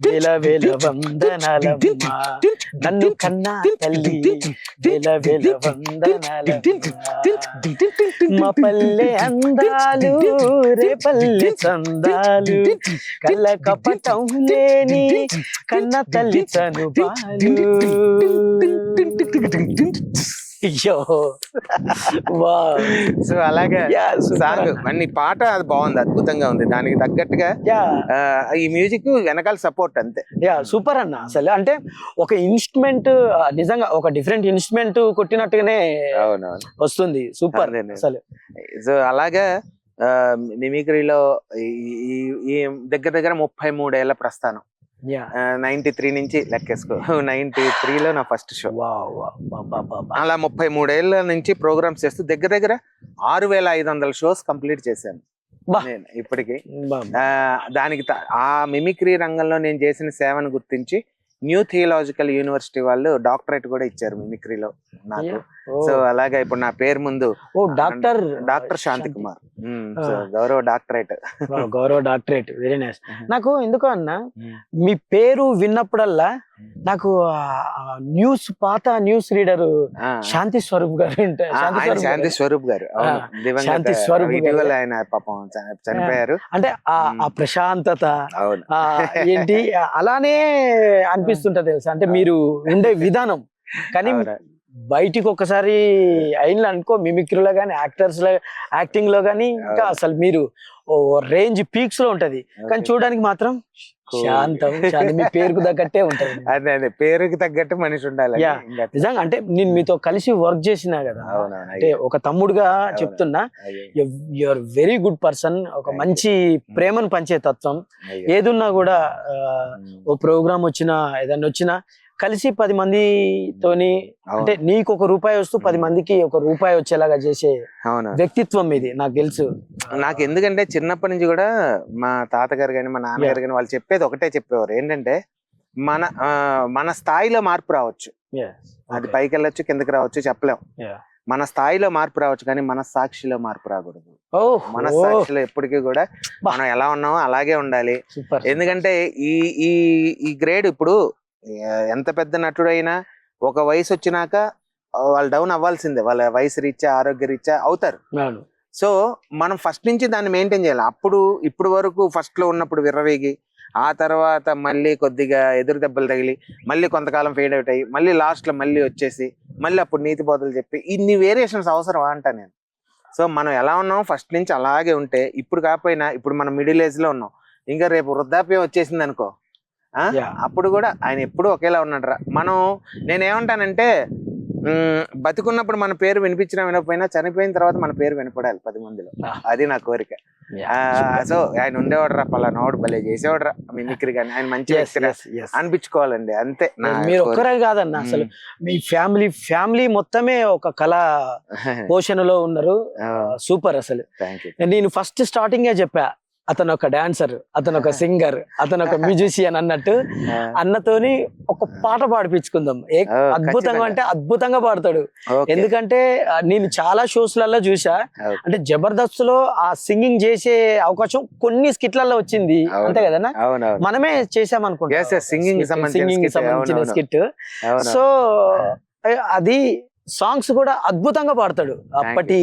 వేల వేల వందనాలమ్మా నన్ను కన్నా తల్లి, వేల వేల వందనాలమ్మా. మా పల్లె అందాలు రేపల్లె చందాలు, కళ్ళ కపటం లేని కన్న తల్లి చనుబాలు. అయ్యో సో అలాగే సాంగ్ అన్ని పాట అది బాగుంది, అద్భుతంగా ఉంది. దానికి తగ్గట్టుగా ఈ మ్యూజిక్ వెనకాల సపోర్ట్ అంతే. సూపర్ అన్న. అసలు అంటే ఒక ఇన్స్ట్రుమెంట్ నిజంగా ఒక డిఫరెంట్ ఇన్స్ట్రుమెంట్ కొట్టినట్టుగానే వస్తుంది. సూపర్ అసలు. సో అలాగా మిమిక్రీలో ఈ దగ్గర దగ్గర 33 ఏళ్ల ప్రస్థానం. 93 నుంచి లెక్కేసుకో. 93లో నా ఫస్ట్ షో. అలా 33 ఏళ్ల నుంచి ప్రోగ్రామ్స్ చేస్తూ దగ్గర దగ్గర 6500 షోస్ కంప్లీట్ చేశాను నేను ఇప్పటికి. దానికి ఆ మిమిక్రీ రంగంలో నేను చేసిన సేవను గుర్తించి న్యూ థియలాజికల్ యూనివర్సిటీ వాళ్ళు డాక్టరేట్ కూడా ఇచ్చారు మిమిక్రీలో నాకు. సో అలాగా ఇప్పుడు నా పేరు ముందు డాక్టర్ శాంతి కుమార్, గౌరవ డాక్టరేట్. గౌరవ డాక్టరేట్, వెరీ నైస్. నాకు ఎందుకో అన్న మీ పేరు విన్నప్పుడల్లా నాకు పాత న్యూస్ రీడర్ శాంతి స్వరూప్ గారు శాంతి స్వరూప్ గారు ఆయన పాపం చనిపోయారు. అంటే ఆ ప్రశాంతత ఏంటి అలానే అనిపిస్తుంటది తెలుసా, అంటే మీరు ఉండే విధానం. కానీ బయటికి ఒక్కసారి అయిన అనుకో మిమిక్రీలో గానీ యాక్టింగ్ లో గానీ ఇంకా అసలు మీరు రేంజ్ పీక్స్ లో ఉంటది. కానీ చూడడానికి మాత్రం శాంతం, మీ పేరుకు తగ్గట్టే ఉంటది. అదే పేరుకి తగ్గట్టు మనిషి ఉండాలి నిజంగా. అంటే నేను మీతో కలిసి వర్క్ చేసినా కదా, అంటే ఒక తమ్ముడుగా చెప్తున్నా, యూఆర్ వెరీ గుడ్ పర్సన్. ఒక మంచి ప్రేమను పంచే తత్వం. ఏదున్నా కూడా ఓ ప్రోగ్రామ్ వచ్చినా ఏదన్నా వచ్చినా కలిసి 10 మందితోని, అంటే నీకు ₹1 వస్తూ 10 మందికి ₹1 వచ్చేలాగా చేసే వ్యక్తిత్వం ఇది నాకు తెలుసు. నాకు ఎందుకంటే చిన్నప్పటి నుంచి కూడా మా తాతగారు కానీ మా నాన్నగారు కానీ వాళ్ళు చెప్పేది ఒకటే చెప్పేవారు, ఏంటంటే మన స్థాయిలో మార్పు రావచ్చు, అది పైకి వెళ్ళొచ్చు కిందకి రావచ్చు చెప్పలేం. మన స్థాయిలో మార్పు రావచ్చు కానీ మన సాక్షిలో మార్పు రాకూడదు. మన సాక్షిలో ఎప్పటికీ కూడా మనం ఎలా ఉన్నామో అలాగే ఉండాలి. ఎందుకంటే ఈ గ్రేడ్ ఇప్పుడు ఎంత పెద్ద నటుడైనా ఒక వయసు వచ్చినాక వాళ్ళు డౌన్ అవ్వాల్సిందే, వాళ్ళ వయసు రీత్యా ఆరోగ్య రీత్యా అవుతారు. సో మనం ఫస్ట్ నుంచి దాన్ని మెయింటైన్ చేయాలి. ఇప్పుడు వరకు ఫస్ట్ లో ఉన్నప్పుడు విర్రవేగి, ఆ తర్వాత మళ్ళీ కొద్దిగా ఎదురు దెబ్బలు తగిలి, మళ్ళీ కొంతకాలం ఫేడ్ అవుట్ అయ్యి, మళ్ళీ లాస్ట్ లో మళ్ళీ వచ్చేసి మళ్ళీ అప్పుడు నీతి బోధలు చెప్పి ఇన్ని వేరియేషన్స్ అవసరం అంటా నేను. సో మనం ఎలా ఉన్నాం ఫస్ట్ నుంచి అలాగే ఉంటే, ఇప్పుడు కాకపోయినా ఇప్పుడు మనం మిడిల్ ఏజ్ లో ఉన్నాం, ఇంకా రేపు వృద్ధాప్యం వచ్చేసింది అనుకో, అప్పుడు కూడా ఆయన ఎప్పుడు ఒకేలా ఉన్నాడు. నేనేమంటానంటే బతికున్నప్పుడు మన పేరు వినిపించినా వినకపోయినా చనిపోయిన తర్వాత మన పేరు వినపడాలి 10 మందిలో, అది నా కోరిక. సో ఆయన ఉండేవాడు పలానావాడు భలే చేసేవాడు మిమిక్రీ కానీ, ఆయన మంచి వ్యక్తి అనిపించుకోవాలండి, అంతే. మీరు ఒక్కరే కాదన్న, అసలు మీ ఫ్యామిలీ మొత్తమే ఒక కళా పోషణలో ఉన్నారు. సూపర్. అసలు నేను ఫస్ట్ స్టార్టింగ్ చెప్పా, అతను ఒక డాన్సర్, అతను ఒక సింగర్, అతను ఒక మ్యూజిషియన్ అన్నట్టు. అన్నతోని ఒక పాట పాడిపించుకుందాం. అద్భుతంగా అంటే అద్భుతంగా పాడతాడు. ఎందుకంటే నేను చాలా షోస్ లలో చూసా, అంటే జబర్దస్త్ లో ఆ సింగింగ్ చేసే అవకాశం కొన్ని స్కిట్లలో వచ్చింది, అంతే కదా. మనమే చేసాం అనుకుంటా సింగింగ్ సంబంధించిన స్కిట్. సో అది సాంగ్స్ కూడా అద్భుతంగా పాడతాడు, అప్పటి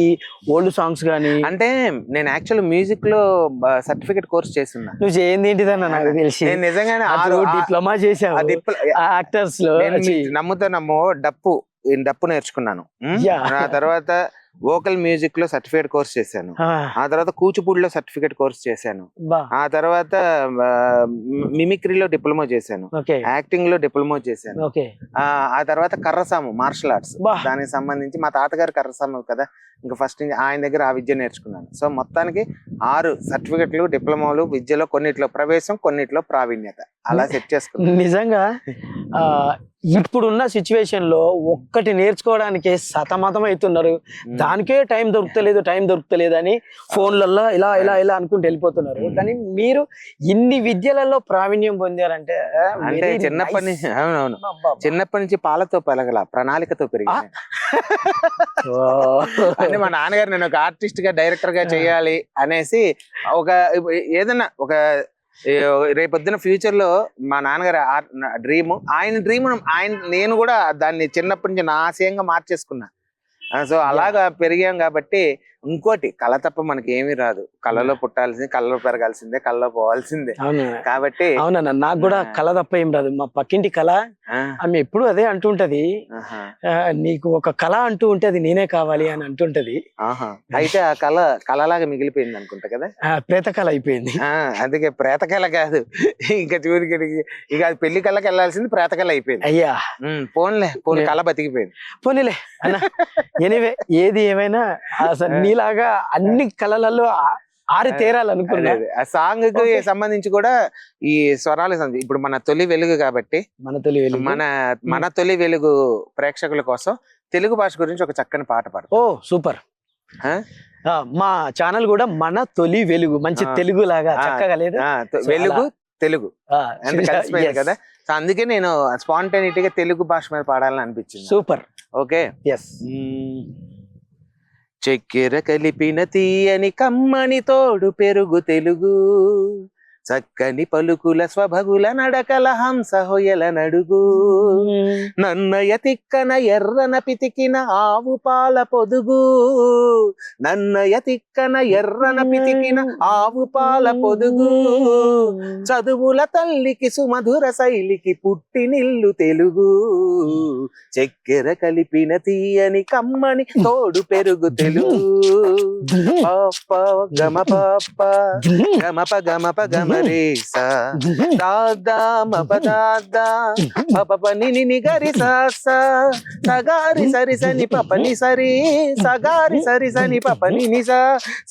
ఓల్డ్ సాంగ్స్ గానీ. అంటే నేను యాక్చువల్ మ్యూజిక్ లో సర్టిఫికేట్ కోర్స్ చేస్తున్నా. నువ్వు ఏంటిదన్నా నాకు తెలిసి, నిజంగానే డిప్లొమా చేసావు యాక్టర్స్ లో. నమ్ముతా నమ్మో డప్పు నేర్చుకున్నాను. ఆ తర్వాత వోకల్ మ్యూజిక్ లో సర్టిఫికేట్ కోర్స్ చేశాను. ఆ తర్వాత కూచిపూడిలో సర్టిఫికేట్ కోర్స్ చేశాను. ఆ తర్వాత మిమిక్రీలో డిప్లొమా చేశాను. యాక్టింగ్ లో డిప్లొమా చేశాను. ఆ తర్వాత కర్రసాము మార్షల్ ఆర్ట్స్, దానికి సంబంధించి మా తాతగారు కర్రసాము కదా, ఇంకా ఫస్ట్ ఆయన దగ్గర ఆ విద్య నేర్చుకున్నాను. సో మొత్తానికి 6 సర్టిఫికెట్లు, డిప్లొమాలు, విద్యలో కొన్నిట్లో ప్రవేశం, కొన్నిట్లో ప్రావీణ్యత, అలా సెట్ చేసుకున్నాను. నిజంగా ఇప్పుడున్న సిచ్యువేషన్ లో ఒక్కటి నేర్చుకోవడానికి సతమతం అవుతున్నారు. దానికే టైం దొరుకుతలేదు అని ఫోన్లలో ఇలా ఇలా ఇలా అనుకుంటూ వెళ్ళిపోతున్నారు. కానీ మీరు ఇన్ని విద్యలలో ప్రావీణ్యం పొందారంటే అంటే చిన్నప్పటి నుంచి, అవునవును, చిన్నప్పటి నుంచి పాలతో పలగల ప్రణాళికతో పెరిగి అంటే మా నాన్నగారు నేను ఒక ఆర్టిస్ట్ గా, డైరెక్టర్ గా చేయాలి అనేసి ఒక ఏదన్నా ఒక రేపొద్దున ఫ్యూచర్ లో మా నాన్నగారు డ్రీమ్, ఆయన నేను కూడా దాన్ని చిన్నప్పటి నుంచి నా ఆశయంగా మార్చేసుకున్నా. సో అలాగా పెరిగాం కాబట్టి ఇంకోటి కళ తప్ప మనకి ఏమీ రాదు. కళలో పుట్టాల్సిందే, కళలో పెరగాల్సిందే, కళలో పోవాల్సిందే. కాబట్టి అవునన్నా, నాకు కూడా కళ తప్ప ఏం రాదు. మా పక్కింటి కళ ఆమె ఎప్పుడు అదే అంటుంటది, నీకు ఒక కళ అంటూ ఉంటే అది నేనే కావాలి అని అంటుంటది. అయితే ఆ కళ కళలాగా మిగిలిపోయింది అనుకుంటా కదా, ప్రేత కళ అయిపోయింది. అందుకే ప్రేత కళ కాదు, ఇంకా చూరికి ఇక అది పెళ్లి కళకి వెళ్ళాల్సింది ప్రేత కళ అయిపోయింది. అయ్యా పోన్లే కళ బతికిపోయింది. పోనీలే అన్న, ఎనివే ఏది ఏమైనా అసలు నీలాగా అన్ని కళలలో ఆరి తేరాలనుకున్నా. ఆ సాంగ్ కి సంబంధించి కూడా ఈ స్వరాలు ఇప్పుడు మన తొలి వెలుగు కాబట్టి, మన తొలి వెలుగు ప్రేక్షకుల కోసం తెలుగు భాష గురించి ఒక చక్కని పాట పాడు. ఓ సూపర్. మా ఛానల్ కూడా మన తొలి వెలుగు, మంచి తెలుగు లాగా చక్కగా లేదు, వెలుగు తెలుగు కలిసిపోయింది కదా. సో అందుకే నేను స్పాంటేనిటీగా తెలుగు భాష మీద పాడాలని అనిపించింది. సూపర్. ఓకే. చక్కెర కలిపిన తీయని కమ్మని తోడు పెరుగు తెలుగు, చక్కని పలుకుల స్వభగుల నడకల హంస హొయల నడుగు, నన్నయ తిక్కన ఎర్రన పితికిన ఆవు పాల పొదుగు, నన్నయ తిక్కన ఎర్రన పితికిన ఆవు పాల పొదుగు, చదువుల తల్లికి సుమధుర శైలికి పుట్టినిల్లు తెలుగు, చక్కెర కలిపిన తీయని కమ్మని తోడు పెరుగు తెలుగు, గమ పాప గమప గమప గమ రేసా దాదా మప దాదా పప ని గరి సా సగారి సరి సని పపని సరి సగారి సరి సని పపని నిసా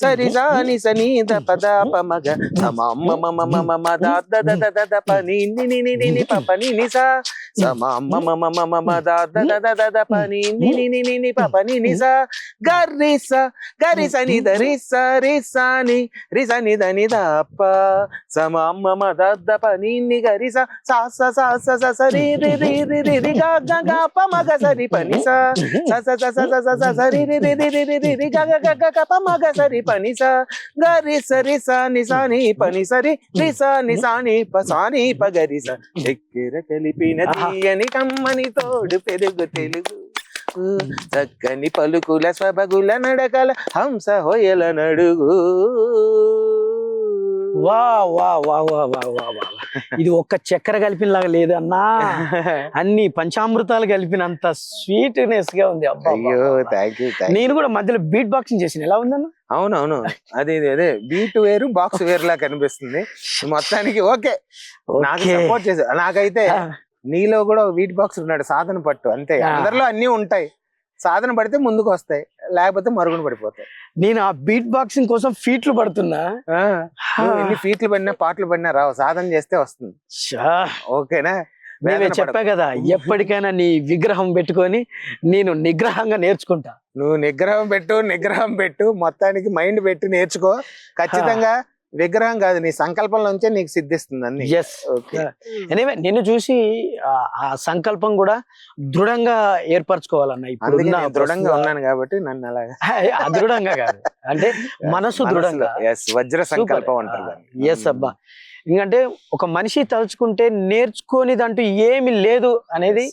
సరి సాని సని ద పద పమగ సమమ్మ మమ మమ మద ద ద ద ద పని ని ని ని పపని నిసా సమమ్మ మమ మమ మద ద ద ద ద పని ని ని పపని నిసా గరి సని ద రి సాని రి సని ద ని ద ప సమమ్మ మద ద పని ని గరి సా సా సా సా సా రి రి రి రి రి రి గ గ గ ప మ గ స రి ప ని సా సా సా సా సా సా సా సా రి రి రి రి రి రి రి రి గ గ గ గ ప మ గ స రి ప ని సా గ రి సా ని సా ని ప ని స రి సా ని సా ని ప సా ని ప గ రి సా చక్కెర కలిపిన తీయని కమ్మని తోడు పెరుగు తెలుగు, చక్కని పలుకుల స్వభగుల నడకల హంస హొయల నడుగు. వా వా వా వా వా వా వా. ఇది ఒక్క చక్కెర కలిపినలాగా లేదు అన్నా, అన్ని పంచామృతాలు కలిపినంత స్వీట్నెస్ గా ఉంది. అయ్యో థ్యాంక్ యూ. నేను కూడా మధ్యలో బీట్ బాక్సింగ్ చేసిన, ఎలా ఉందన్న? అవునవును, అదే బీట్ వేరు బాక్స్ వేరు లా కనిపిస్తుంది. మొత్తానికి ఓకే, నాకు సపోర్ట్ చేసా. నాకైతే నీలో కూడా బీట్ బాక్స్ ఉన్నాడు, సాధన పట్టు అంతే. అందరిలో అన్ని ఉంటాయి, సాధన పడితే ముందుకు వస్తాయి, లేకపోతే మరుగున పడిపోతాయి. నేను ఆ బీట్ బాక్సింగ్ కోసం ఫీట్లు పడుతున్నా. ఎన్ని ఫీట్లు పడినా పాటలు పడినా రావు, సాధన చేస్తే వస్తుంది. ఓకేనా? మేమే చెప్పా కదా, ఎప్పటికైనా నీ విగ్రహం పెట్టుకొని నేను నిగ్రహంగా నేర్చుకుంటా. నువ్వు నిగ్రహం పెట్టు, మొత్తానికి మైండ్ పెట్టి నేర్చుకో. ఖచ్చితంగా విగ్రహం కాదు, నీ సంకల్పం నుంచే నీకు సిద్ధిస్తుంది అన్ని. ఎనీవే నిన్ను చూసి ఆ సంకల్పం కూడా దృఢంగా ఏర్పరచుకోవాలన్న. ఇప్పుడు దృఢంగా ఉన్నాను కాబట్టి నన్ను అలాగా అదృఢంగా కాదు, అంటే మనసు దృఢంగా, వజ్ర సంకల్పం అంటారు. ఎస్ అబ్బా. ఎందుకంటే ఒక మనిషి తలుచుకుంటే నేర్చుకోనిదంటూ ఏమి లేదు అనేది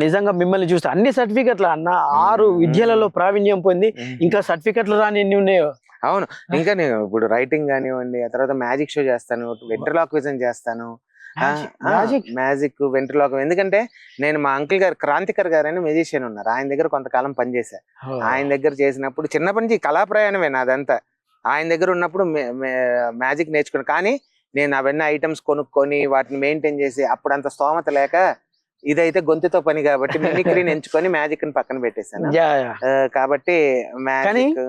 నిజంగా మిమ్మల్ని చూస్తే. అన్ని సర్టిఫికెట్లు అన్న, 6 విద్యలలో ప్రావీణ్యం పొంది ఇంకా సర్టిఫికెట్లు రాని ఎన్ని ఉన్నాయో. అవును, ఇంకా నేను ఇప్పుడు రైటింగ్ కానివ్వండి, ఆ తర్వాత మ్యాజిక్ షో చేస్తాను, వెంట్రలాక్విజం చేస్తాను, మ్యాజిక్ వెంట్రులోకం. ఎందుకంటే నేను మా అంకుల్ గారు క్రాంతికర్ గారు అని మెజిషియన్ ఉన్నారు, ఆయన దగ్గర కొంతకాలం పనిచేశా. ఆయన దగ్గర చేసినప్పుడు చిన్నప్పటి నుంచి కళా ప్రయాణమే నాదంతా. ఆయన దగ్గర ఉన్నప్పుడు మ్యాజిక్ నేర్చుకున్నాను. కానీ నేను అవన్నీ ఐటమ్స్ కొనుక్కొని వాటిని మెయింటైన్ చేసి అప్పుడు అంత స్తోమత లేక ఇదైతే గొంతుతో పని కాబట్టి మిమిక్రీని ఎంచుకొని మ్యాజిక్ ని పక్కన పెట్టేశాను. కాబట్టి మ్యాజిక్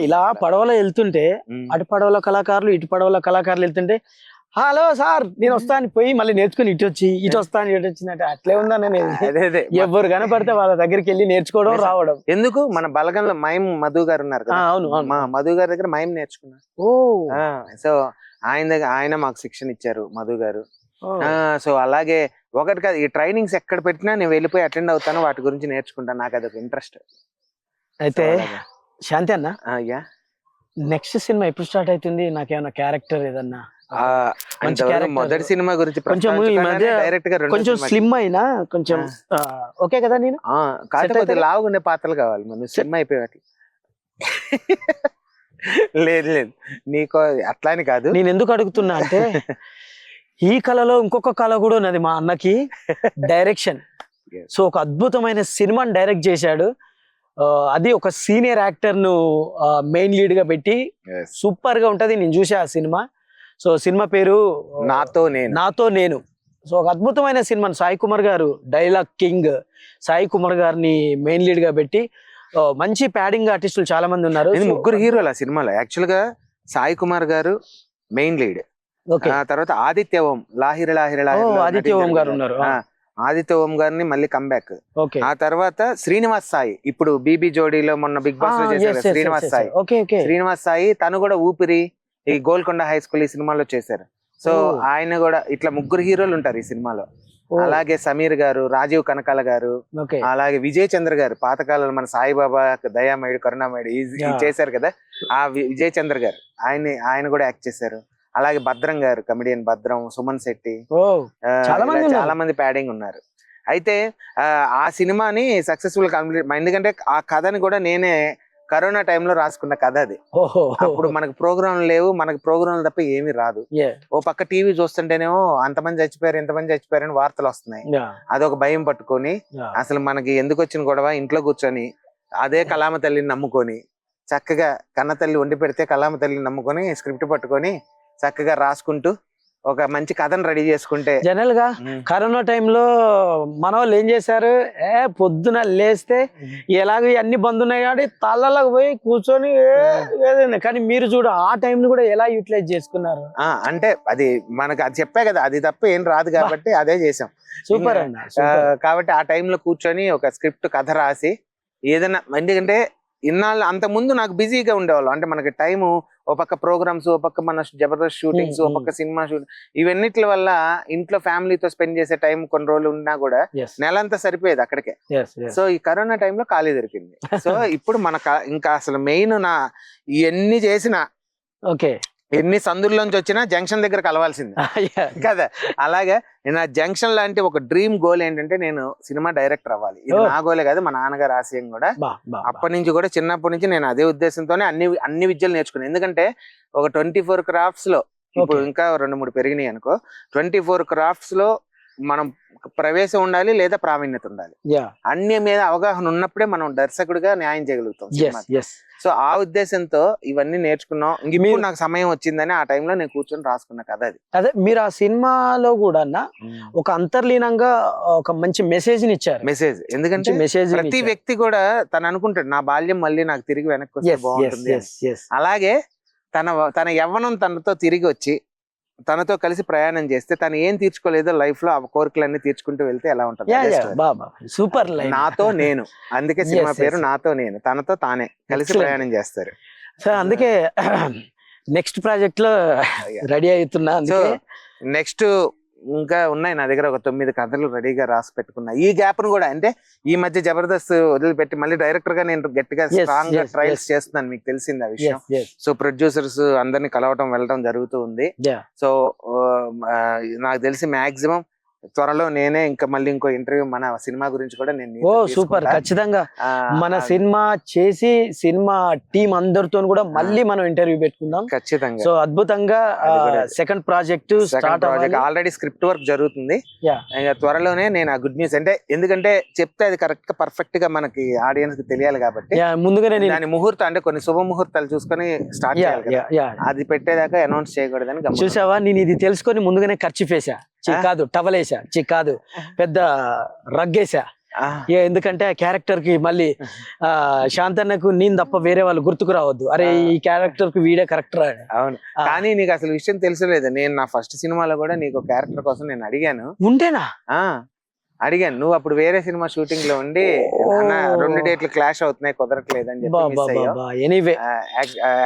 ఇలా పడవలో వెళ్తుంటే అటు పడవల కళాకారులు ఇటు పడవల కళాకారులు వెళ్తుంటే హలో సార్ నేను వస్తాను పోయి మళ్ళీ నేర్చుకుని ఇటు వచ్చి ఇటు వస్తాను ఇటు వచ్చినట్టు అట్లే ఉందని ఎవరు కనపడితే వాళ్ళ దగ్గరికి వెళ్ళి నేర్చుకోవడం రావడం. ఎందుకు మన బలగంలో మైమ్ మధు గారు ఉన్నారు కదా, అవును మా మధు గారి దగ్గర మైమ్ నేర్చుకున్నా. సో ఆయన మాకు శిక్షణ ఇచ్చారు మధు గారు. సో అలాగే ఒకటి కాదు, ఈ ట్రైనింగ్స్ ఎక్కడ పెట్టినా నేను వెళ్ళిపోయి అటెండ్ అవుతాను, వాటి గురించి నేర్చుకుంటాను, నాకు అదొక ఇంట్రెస్ట్. అయితే శాంతి అన్న అయ్యా నెక్స్ట్ సినిమా ఎప్పుడు స్టార్ట్ అవుతుంది? నాకేమన్నా క్యారెక్టర్ ఏదన్నా మొదటి సినిమా గురించి కొంచెం ఈ మధ్య డైరెక్ట్ గా కొంచెం స్లిమ్ అయినా కొంచెం ఓకే కదా, నేను కాకపోతే లావుగుండే పాత్రలు కావాలి మనం స్లిమ్ అయిపోయాక. లేదు లేదు నీకు అట్లా అని కాదు. నేను ఎందుకు అడుగుతున్నా అంటే ఈ కళలో ఇంకొక కళ కూడా ఉన్నది మా అన్నకి, డైరెక్షన్. సో ఒక అద్భుతమైన సినిమాని డైరెక్ట్ చేశాడు. అది ఒక సీనియర్ యాక్టర్ ను మెయిన్ లీడ్ గా పెట్టి సూపర్ గా ఉంటది. నేను చూసా ఆ సినిమా. సో సినిమా పేరు నాతో నేను. సో ఒక అద్భుతమైన సినిమా. సాయి కుమార్ గారు డైలాగ్ కింగ్. సాయి కుమార్ గారిని మెయిన్ లీడ్ గా పెట్టి మంచి ప్యాడింగ్ ఆర్టిస్టులు చాలా మంది ఉన్నారు. ముగ్గురు హీరోలు ఆ సినిమాలో. యాక్చువల్ గా సాయి కుమార్ గారు మెయిన్ లీడ్, తర్వాత ఆదిత్య ఓం ఆదిత్య ఓం గారు ఉన్నారు. ఆదిత్య ఓం గారిని మళ్ళీ కంబ్యాక్. ఆ తర్వాత శ్రీనివాస్ సాయి, ఇప్పుడు బీబీ జోడీలో మొన్న బిగ్ బాస్ లో చేశారు శ్రీనివాస్ సాయి. శ్రీనివాస్ సాయి తను కూడా ఊపిరి, ఈ గోల్కొండ హై స్కూల్ ఈ సినిమాలో చేశారు. సో ఆయన కూడా ఇట్లా ముగ్గురు హీరోలు ఉంటారు ఈ సినిమాలో. అలాగే సమీర్ గారు, రాజీవ్ కనకాల గారు, అలాగే విజయ్ చంద్ర గారు, పాతకాలంలో మన సాయిబాబా, దయామయుడు, కరుణామయుడు చేశారు కదా, ఆ విజయ్ చంద్ర గారు ఆయన కూడా యాక్ట్ చేశారు. అలాగే భద్రం గారు, కమెడియన్ భద్రం, సుమన్ శెట్టి, చాలా మంది ప్యాడింగ్ ఉన్నారు. అయితే ఆ సినిమాని సక్సెస్ఫుల్ కంప్లీట్, ఎందుకంటే ఆ కథని కూడా నేనే కరోనా టైంలో రాసుకున్న కథ అది. అప్పుడు మనకు ప్రోగ్రాం లేవు, మనకు ప్రోగ్రాం తప్ప ఏమీ రాదు. ఓ పక్క టీవీ చూస్తుంటేనేమో అంతమంది చచ్చిపోయారు ఇంతమంది చచ్చిపోయారు అని వార్తలు వస్తున్నాయి. అదొక భయం పట్టుకొని అసలు మనకి ఎందుకు వచ్చిన గొడవ, ఇంట్లో కూర్చొని అదే కళామ తల్లిని నమ్ముకొని చక్కగా కన్న తల్లి వండి పెడితే కళామ తల్లిని నమ్ముకొని స్క్రిప్ట్ పట్టుకొని చక్కగా రాసుకుంటూ ఒక మంచి కథను రెడీ చేసుకుంటే. జనరల్ గా కరోనా టైంలో మన వాళ్ళు ఏం చేశారు, పొద్దున లేస్తే ఎలాగో అన్ని బంద్ ఉన్నాయి కాబట్టి తల్లలకు పోయి కూర్చొని కానీ మీరు చూడ ఆ టైం కూడా ఎలా యూటిలైజ్ చేసుకున్నారు. అంటే అది మనకు అది చెప్పా కదా, అది తప్ప ఏం రాదు కాబట్టి అదే చేసాం. సూపర్ అన్న. కాబట్టి ఆ టైంలో కూర్చొని ఒక స్క్రిప్ట్ కథ రాసి ఏదైనా, ఎందుకంటే ఇన్నాళ్ళు అంత ముందు నాకు బిజీగా ఉండేవాళ్ళు. అంటే మనకి టైము ఓ పక్క ప్రోగ్రామ్స్, ఓ పక్క మన జబర్దస్త్ షూటింగ్స్, ఓ పక్క సినిమా షూటింగ్, ఇవన్నిటి వల్ల ఇంట్లో ఫ్యామిలీతో స్పెండ్ చేసే టైం కొన్ని రోజులు ఉన్నా కూడా నెలంతా సరిపోయేది అక్కడికే. సో ఈ కరోనా టైంలో ఖాళీ దొరికింది. సో ఇప్పుడు ఇంకా అసలు మెయిన్ నా ఇవన్నీ చేసిన ఎన్ని సందుల్లోంచి వచ్చినా జంక్షన్ దగ్గర కలవాల్సింది కదా. అలాగే నేను ఆ జంక్షన్ లాంటి ఒక డ్రీమ్ గోల్ ఏంటంటే నేను సినిమా డైరెక్టర్ అవ్వాలి. ఇది నా గోలే కాదు, మా నాన్నగారు ఆశయం కూడా. అప్పటి నుంచి కూడా చిన్నప్పటి నుంచి నేను అదే ఉద్దేశంతోనే అన్ని విద్యలు నేర్చుకున్నాను. ఎందుకంటే ఒక 24 క్రాఫ్ట్స్ లో, ఇప్పుడు ఇంకా 2-3 పెరిగినాయి అనుకో, 24 క్రాఫ్ట్స్ లో మనం ప్రవేశం ఉండాలి లేదా ప్రావీణ్యత ఉండాలి. అన్ని మీద అవగాహన ఉన్నప్పుడే మనం దర్శకుడిగా న్యాయం చేయగలుగుతాం. సో ఆ ఉద్దేశంతో ఇవన్నీ నేర్చుకున్నాం. ఇప్పుడు నాకు సమయం వచ్చిందని ఆ టైంలో నేను కూర్చొని రాసుకున్న కథ అది. అదే మీరు ఆ సినిమాలో కూడా ఒక అంతర్లీనంగా ఒక మంచి మెసేజ్ ని ఇచ్చారు. మెసేజ్ ఎందుకంటే ప్రతి వ్యక్తి కూడా తను అనుకుంటాడు నా బాల్యం మళ్ళీ నాకు తిరిగి వెనక్కి వస్తే బాగుంటుంది. అలాగే తన యవ్వనం తనతో తిరిగి వచ్చి తనతో కలిసి ప్రయాణం చేస్తే తను ఏం తీర్చుకోలేదో లైఫ్ లో ఆ కోరికలన్నీ తీర్చుకుంటూ వెళ్తే ఎలా ఉంటుంది. సూపర్. నాతో నేను, అందుకే సినిమా పేరు నాతో నేను. తనతో తానే కలిసి ప్రయాణం చేస్తారు. సో అందుకే నెక్స్ట్ ప్రాజెక్ట్ లో రెడీ అవుతున్నా. నెక్స్ట్ ఇంకా ఉన్నాయి నా దగ్గర ఒక 9 కథలు రెడీగా రాసి పెట్టుకున్నా. ఈ గ్యాప్ ను కూడా, అంటే ఈ మధ్య జబర్దస్త్ వదిలిపెట్టి మళ్ళీ డైరెక్టర్ గా నేను గట్టిగా స్ట్రాంగ్ గా ట్రయల్స్ చేస్తున్నాను. మీకు తెలిసింది ఆ విషయం. సో ప్రొడ్యూసర్స్ అందరినీ కలవటం వెళ్ళటం జరుగుతూ ఉంది. సో నాకు తెలిసి మాక్సిమం త్వరలో నేనే ఇంకా మళ్ళీ ఇంకో ఇంటర్వ్యూ మన సినిమా గురించి కూడా నేను ఓ నీతో సూపర్, తీసుకుంటా. ఖచ్చితంగా ఆ, మన సినిమా చేసి సినిమా టీం అందరితో కూడా మళ్ళీ మనం ఇంటర్వ్యూ పెట్టుకుందాం. ఖచ్చితంగా సో అద్భుతంగా అది కూడా. సెకండ్ ప్రాజెక్ట్ స్టార్ట్ అవ్వాలి. ఆల్రెడీ స్క్రిప్ట్ వర్క్ జరుగుతుంది. Yeah. ఇంకా త్వరలోనే నేను ఆ గుడ్ న్యూస్ అంటే ఎందుకంటే చెప్తే అది కరెక్ట్ గా పర్ఫెక్ట్ గా మనకి ఆడియన్స్ కి తెలియాలి కాబట్టి Yeah, ముందుగానే నేను దాని ముహూర్తం అంటే కొన్ని శుభ ముహూర్తాలు చూసుకొని స్టార్ట్ Yeah, చేయాలి కదా. yeah, yeah. అది పెట్టేదాకా అనౌన్స్ చేయకూడదని గమనించాను. చూసావా, నేను ఇది తెలుసుకొని ముందుగానే ఖర్చు వేసా, కాదు టవలేసా, కాదు పెద్ద రగ్గేసా. ఎందుకంటే ఆ క్యారెక్టర్ కి మళ్ళీ శాంతన్నకు నేను తప్ప వేరే వాళ్ళు గుర్తుకు రావద్దు, అరే ఈ క్యారెక్టర్ కు వీడే కరెక్టర్. అవును, కానీ నీకు అసలు విషయం తెలుసలేదు, నేను నా ఫస్ట్ సినిమాలో కూడా నీకు క్యారెక్టర్ కోసం నేను అడిగాను. ఉంటేనా? అడిగాను, నువ్వు అప్పుడు వేరే సినిమా షూటింగ్ లో ఉండి అన్న 2 డేట్లు క్లాష్ అవుతున్నాయి కుదరట్లేదు అని చెప్పి. ఎనీవే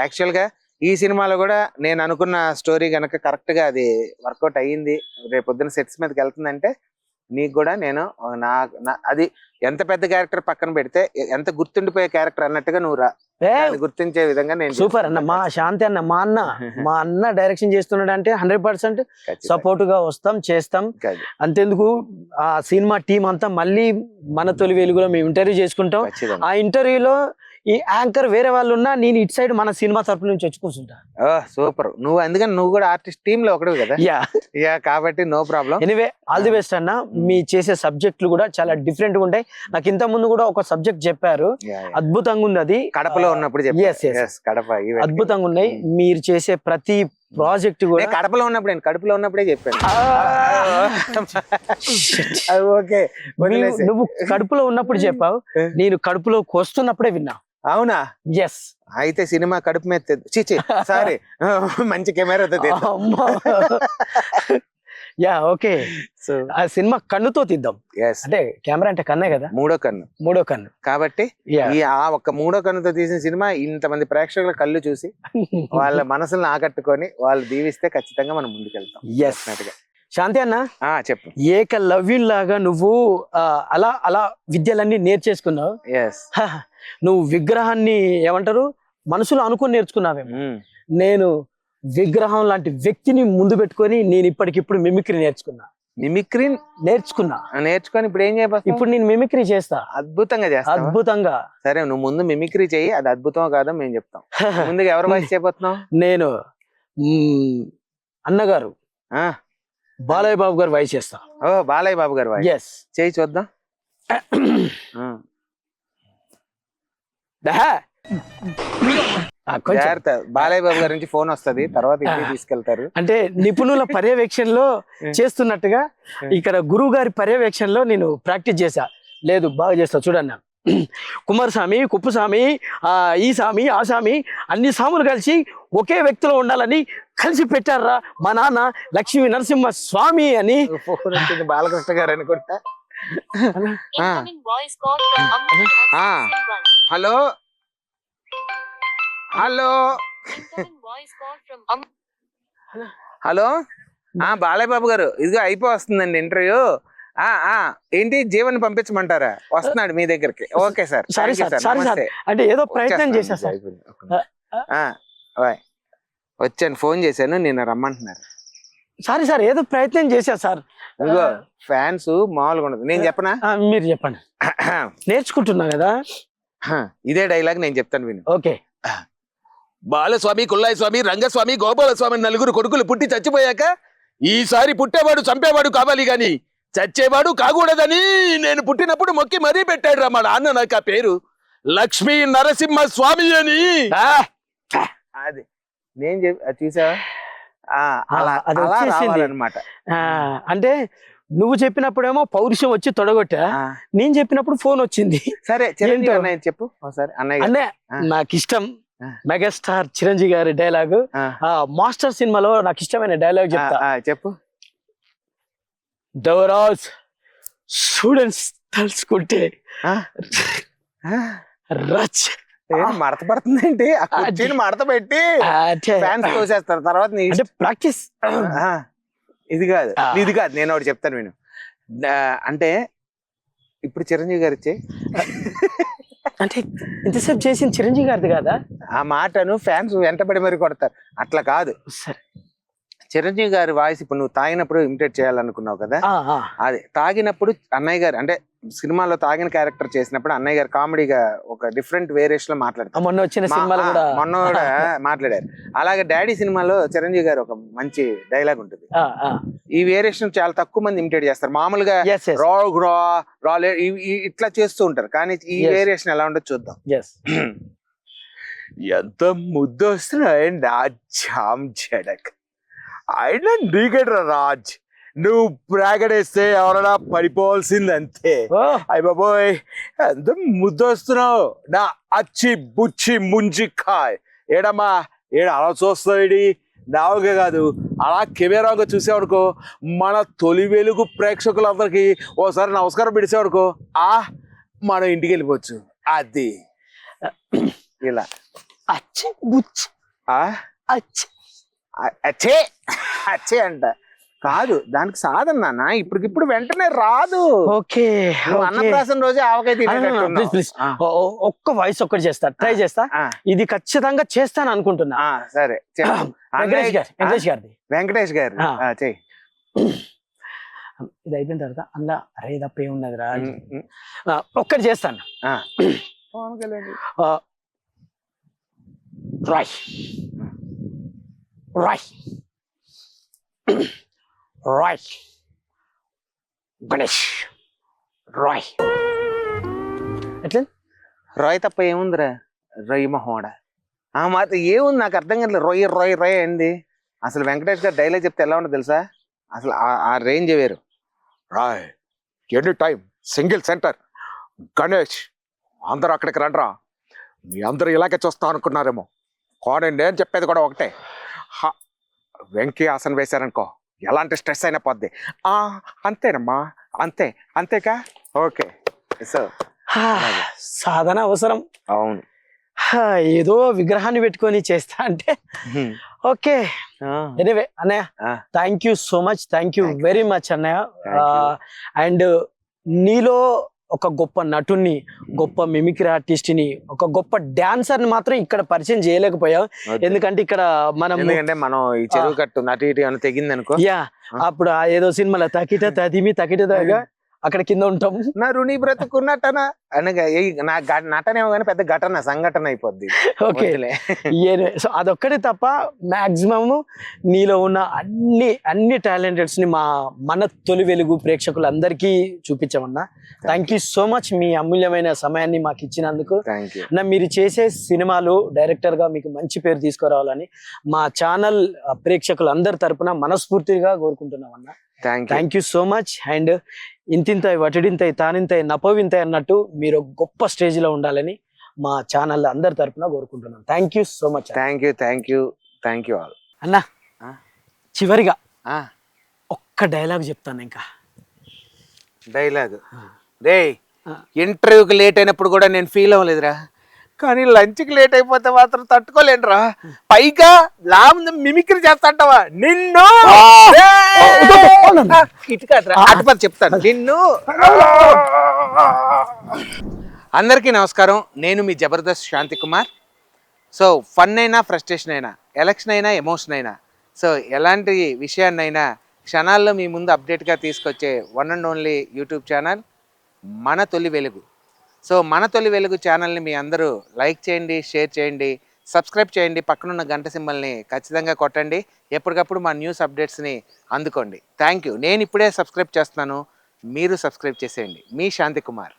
యాక్చువల్ గా ఈ సినిమాలో కూడా నేను అనుకున్న స్టోరీ గనక కరెక్ట్ గా అది వర్కౌట్ అయ్యింది, రేపొద్దున సెట్స్ మీదకి వెళ్తుందంటే నీకు కూడా నేను అది ఎంత పెద్ద క్యారెక్టర్ పక్కన పెడితే ఎంత గుర్తుండిపోయే క్యారెక్టర్ అన్నట్టుగా నువ్వు రా, గుర్తించే విధంగా నేను సూపర్ అన్న. మా శాంతి అన్న, మా అన్న డైరెక్షన్ చేస్తున్నాడు అంటే 100% సపోర్ట్ గా వస్తాం, చేస్తాం. అంతెందుకు ఆ సినిమా టీం అంతా మళ్ళీ మన తొలి వెలుగులో మేము ఇంటర్వ్యూ చేసుకుంటాం. ఆ ఇంటర్వ్యూలో ఈ యాంకర్ వేరే వాళ్ళు ఉన్నా నేను ఇటు సైడ్ మన సినిమా తరపు నుంచి వచ్చి కూర్చుంటా. సూపర్, నువ్వు అందుకని నువ్వు కూడా ఆర్టిస్ట్ టీమ్ లో ఒకటి కదా. యా కాబట్టి no problem. Anyway all the best అన్న. మీ చేసే సబ్జెక్టులు కూడా చాలా డిఫరెంట్ గా ఉంటాయి. నాకు ఇంత ముందు కూడా ఒక సబ్జెక్ట్ చెప్పారు, అద్భుతంగా ఉంది. అది కడపలో ఉన్నప్పుడు కడప అద్భుతంగా ఉన్నాయి. మీరు చేసే ప్రతి ప్రాజెక్ట్ కూడా కడపలో ఉన్నప్పుడు, నేను కడుపులో ఉన్నప్పుడే చెప్పాను. ఓకే, నువ్వు కడుపులో ఉన్నప్పుడు చెప్పావు, నేను కడుపులోకి వస్తున్నప్పుడే విన్నా. అవునా? ఎస్. అయితే సినిమా కడుపు మీద చీచి సారీ మంచి కెమెరాతో యా ఓకే. సో ఆ సినిమా కన్నుతో తీద్దాం. అంటే కెమెరా అంటే కన్నే కదా, మూడో కన్ను కాబట్టి ఆ ఒక్క మూడో కన్నుతో తీసిన సినిమా ఇంతమంది ప్రేక్షకుల కళ్ళు చూసి వాళ్ళ మనసులను ఆకట్టుకొని వాళ్ళు దీవిస్తే ఖచ్చితంగా మనం ముందుకెళ్తాం. శాంతి అన్న చెప్పు. ఏకలవ్యున్ లాగా నువ్వు అలా అలా విద్యలన్నీ నేర్చేసుకున్నావు. నువ్వు విగ్రహాన్ని ఏమంటారు మనసులో అనుకుని నేర్చుకున్నావేమో. నేను విగ్రహం లాంటి వ్యక్తిని ముందు పెట్టుకొని నేను ఇప్పటికిప్పుడు మిమిక్రీ నేర్చుకుని ఇప్పుడు ఏం చేయబోతున్నా? ఇప్పుడు నేను మిమిక్రీ చేస్తా. అద్భుతంగా. సరే, నువ్వు ముందు మిమిక్రీ చెయ్యి, అది అద్భుతం కాదో మేము చెప్తాం. ముందుగా ఎవరు వాయిస్ చేయబోతున్నావు? నేను అన్నగారు బాలయ్య బాబు గారు వాయిస్ చేస్తా. ఓ బాలయ్య బాబు గారు వాయిస్ చేయి చూద్దాం. బాలయ్య బాబు గారి నుంచి ఫోన్ వస్తది, తర్వాత ఇంటికి తీసుకెళ్తారు. అంటే నిపుణుల పర్యవేక్షణలో చేస్తున్నట్టుగా ఇక్కడ గురువు గారి పర్యవేక్షణలో నేను ప్రాక్టీస్ చేశా. లేదు బాగా చేస్తా చూడన్న. కుమారస్వామి, కుప్పుస్వామి, ఈ స్వామి, ఆ స్వామి అన్ని స్వాములు కలిసి ఒకే వ్యక్తిలో ఉండాలని కలిసి పెట్టారా మా నాన్న లక్ష్మీ నరసింహ స్వామి అని. బాలకృష్ణ గారు అనుకుంటా. Hello hello hello Balayya Babu గారు, ఇదిగో అయిపోతుందండి ఇంటర్వ్యూ. ఏంటి జీవన్ పంపించమంటారా? వస్తున్నాడు మీ దగ్గరికి. Okay sir. అంటే ఏదో ప్రయత్నం చేశా సార్. వచ్చాను, ఫోన్ చేశాను, నేను రమ్మంటున్నారు. సార్ ఏదో ప్రయత్నం చేశా సార్. ఇదిగో ఫ్యాన్స్ మామూలుగా ఉండదు. నేను చెప్పనా? మీరు చెప్పండి. నేర్చుకుంటున్నా కదా. ఇదే డైలాగ్ నేను చెప్తాను, విను. ఓకే. బాలస్వామి, కుల్లాయి స్వామి, రంగస్వామి, గోపాలస్వామి 4 కొడుకులు పుట్టి చచ్చిపోయాక ఈసారి పుట్టేవాడు చంపేవాడు కావాలి గాని చచ్చేవాడు కాకూడదని నేను పుట్టినప్పుడు మొక్కి మరీ పెట్టాడు రా మా నాన్న నాకు ఆ పేరు, లక్ష్మీ నరసింహ స్వామి అని. అది నేను చూసా అనమాట. అంటే నువ్వు చెప్పినప్పుడేమో పౌరుషం వచ్చి తొడగొట్టా, నేను చెప్పినప్పుడు ఫోన్ వచ్చింది. సరే చెప్పు ఒకసారి. అన్నయ్య నాకు ఇష్టం మెగాస్టార్ చిరంజీవి గారి డైలాగ్, మాస్టర్ సినిమాలో నాకు ఇష్టమైన డైలాగ్ చెప్తా. చెప్పు. దేవరాజ్ స్టూడెంట్స్ తలుచుకుంటే మడత పడుతుందండి, మడత పెట్టి ఫ్యాన్స్ తోసేస్తారు. తర్వాత ప్రాక్టీస్. ఇది కాదు నేను ఒకటి చెప్తాను విను. అంటే ఇప్పుడు చిరంజీవి గారు ఇచ్చే అంటే ఇంతసేపు చేసిన చిరంజీవి గారిది కదా ఆ మాటను ఫ్యాన్స్ వెంటబడి మరి కొడతారు. అట్లా కాదు, చిరంజీవి గారి వాయిస్ ఇప్పుడు నువ్వు తాగినప్పుడు ఇమిటేట్ చేయాలనుకున్నావు కదా, అదే తాగినప్పుడు అన్నయ్య గారు అంటే సినిమాలో తాగిన క్యారెక్టర్ చేసినప్పుడు అన్నయ్య గారు కామెడీగా ఒక డిఫరెంట్ వేరియేషన్ లో మాట్లాడతారు. మొన్న వచ్చిన సినిమాలో కూడా మొన్న కూడా మాట్లాడారు. అలాగే డాడీ సినిమాలో చిరంజీవి గారు ఒక మంచి డైలాగ్ ఉంటుంది. ఈ వేరియేషన్ చాలా తక్కువ మంది ఇమిటేట్ చేస్తారు. మామూలుగా ఇట్లా చేస్తూ ఉంటారు, కానీ ఈ వేరియేషన్ ఎలా ఉండదు చూద్దాం. ఎంత ముద్దు వస్తున్నాయండి ఆ జామ్ జడక్. అయినా నీకెట్రా రాజ్, నువ్వు ప్రాగడేస్తే ఎవరైనా పడిపోవాల్సింది అంతే. అయ్య బాబోయ్ ఎంత ముద్దు వస్తున్నావు నా అచ్చి బుచ్చి ముంజికాయ్. ఏడమ్మా ఏడు అలా చూస్తావు, నావుగా కాదు అలా కెమెరాగా చూసేవనుకో మన తొలి వెలుగు ప్రేక్షకులందరికీ ఓసారి నమస్కారం పెడిసేవనుకో మనం ఇంటికి వెళ్ళిపోవచ్చు. అది ఇలా అచ్చి బుచ్చి అచ్చే అచ్చే అంట కాదు, దానికి సాధన నాన్న ఇప్పటికిప్పుడు వెంటనే రాదు. ఓకే అన్నప్రాసం రోజే ఆవకాయ ప్లీజ్ ఒక్క వాయిస్ ఒక్కటి చేస్తా, ట్రై చేస్తా. ఇది ఖచ్చితంగా చేస్తాను అనుకుంటున్నా. సరే వెంకటేష్ గారు చెయ్యి. ఇది అయిపోయిన తర్వాత అందులో అరే తప్ప ఏమున్నది రా ఒక్కటి చేస్తాను. రాయ్ రాయ్ రాయ్ గణేష్ రాయ్. ఎట్లా రాయ్ తప్ప ఏముందిరా, రొయ్య మహోడ ఆ మాత్రం ఏముంది నాకు అర్థం కాదు. రొయ్య రొయ్య రొయ్య ఏంది అసలు? వెంకటేష్ గారు డైలాగ్ చెప్తే ఎలా ఉండదు తెలుసా? అసలు ఆ రేంజ్ వేరు. Rai any time single centre Ganesh అందరూ అక్కడికి రండ్రా. మీ అందరూ ఇలాగే చూస్తా అనుకున్నారేమో, కానీ నేను చెప్పేది కూడా ఒకటే. వెంకీ ఆసన వేశారనుకో ఎలాంటి స్ట్రెస్ అయినా పోద్ది. అంతేనమ్మా అంతే అంతేకా ఓకే. సో సాధన అవసరం. అవును, ఏదో విగ్రహాన్ని పెట్టుకొని చేస్తా అంటే ఓకే. ఎనీవే అన్నయ్య thank you so much, thank you very much అన్నయ్య. అండ్ నీలో ఒక గొప్ప నటుని, గొప్ప మిమిక్రీ ఆర్టిస్ట్ ని, ఒక గొప్ప డాన్సర్ ని మాత్రం ఇక్కడ పరిచయం చేయలేకపోయాం. ఎందుకంటే ఇక్కడ మనం ఈ చెరువు కట్టు నటి అని తెగింది అనుకో. అప్పుడు ఏదో సినిమాలో తకిట తదిమి తకిట తగా అక్కడ కింద ఉంటాం. నా రుణి బ్రతుకున్నట్టనా అనగా నా నటనేమో కానీ పెద్ద ఘటన సంఘటన అయిపోద్ది. ఓకే సో అదొక్కటి తప్ప మాక్సిమం నీలో ఉన్న అన్ని టాలెంటెడ్స్ ని మన తొలి వెలుగు ప్రేక్షకులందరికీ చూపించామన్నా. థ్యాంక్ యూ సో మచ్ మీ అమూల్యమైన సమయాన్ని మాకు ఇచ్చినందుకు. మీరు చేసే సినిమాలు డైరెక్టర్ గా మీకు మంచి పేరు తీసుకురావాలని మా ఛానల్ ప్రేక్షకులందరి తరపున మనస్ఫూర్తిగా కోరుకుంటున్నాం అన్న. Thank you so much. And ఇంతింతై వటిడింతై తానింతై నపవింతై అన్నట్టు మీరు గొప్ప స్టేజ్ లో ఉండాలని మా ఛానల్ అందరి తరపున కోరుకుంటున్నాను. Thank you so much. Thank you all అన్నా. చివరిగా ఒక్క డైలాగ్ చెప్తాను. ఇంకా డైలాగ్ రే, ఇంటర్వ్యూకి లేట్ అయినప్పుడు కూడా నేను ఫీల్ అవ్వలేదురా, కానీ లంచ్కి లేట్ అయిపోతే మాత్రం తట్టుకోలేనురా. పైగా మిమిక్రీ చేస్తాంటావా నిన్ను అటుపది చెప్తాను నిన్ను. అందరికీ నమస్కారం, నేను మీ జబర్దస్త్ శాంతి కుమార్. సో ఫన్ అయినా ఫ్రస్ట్రేషన్ అయినా, ఎలక్షన్ అయినా ఎమోషన్ అయినా, సో ఎలాంటి విషయాన్నైనా క్షణాల్లో మీ ముందు అప్డేట్గా తీసుకొచ్చే one and only YouTube channel మన తొలి వెలుగు. సో మన తొలి వెలుగు ఛానల్ని మీ అందరూ లైక్ చేయండి, షేర్ చేయండి, సబ్స్క్రైబ్ చేయండి, పక్కనున్న గంట సింబల్ని ఖచ్చితంగా కొట్టండి. ఎప్పటికప్పుడు మా న్యూస్ అప్డేట్స్ని అందుకోండి. Thank you. నేను ఇప్పుడే సబ్స్క్రైబ్ చేస్తున్నాను, మీరు సబ్స్క్రైబ్ చేసేయండి. మీ శాంతి కుమార్.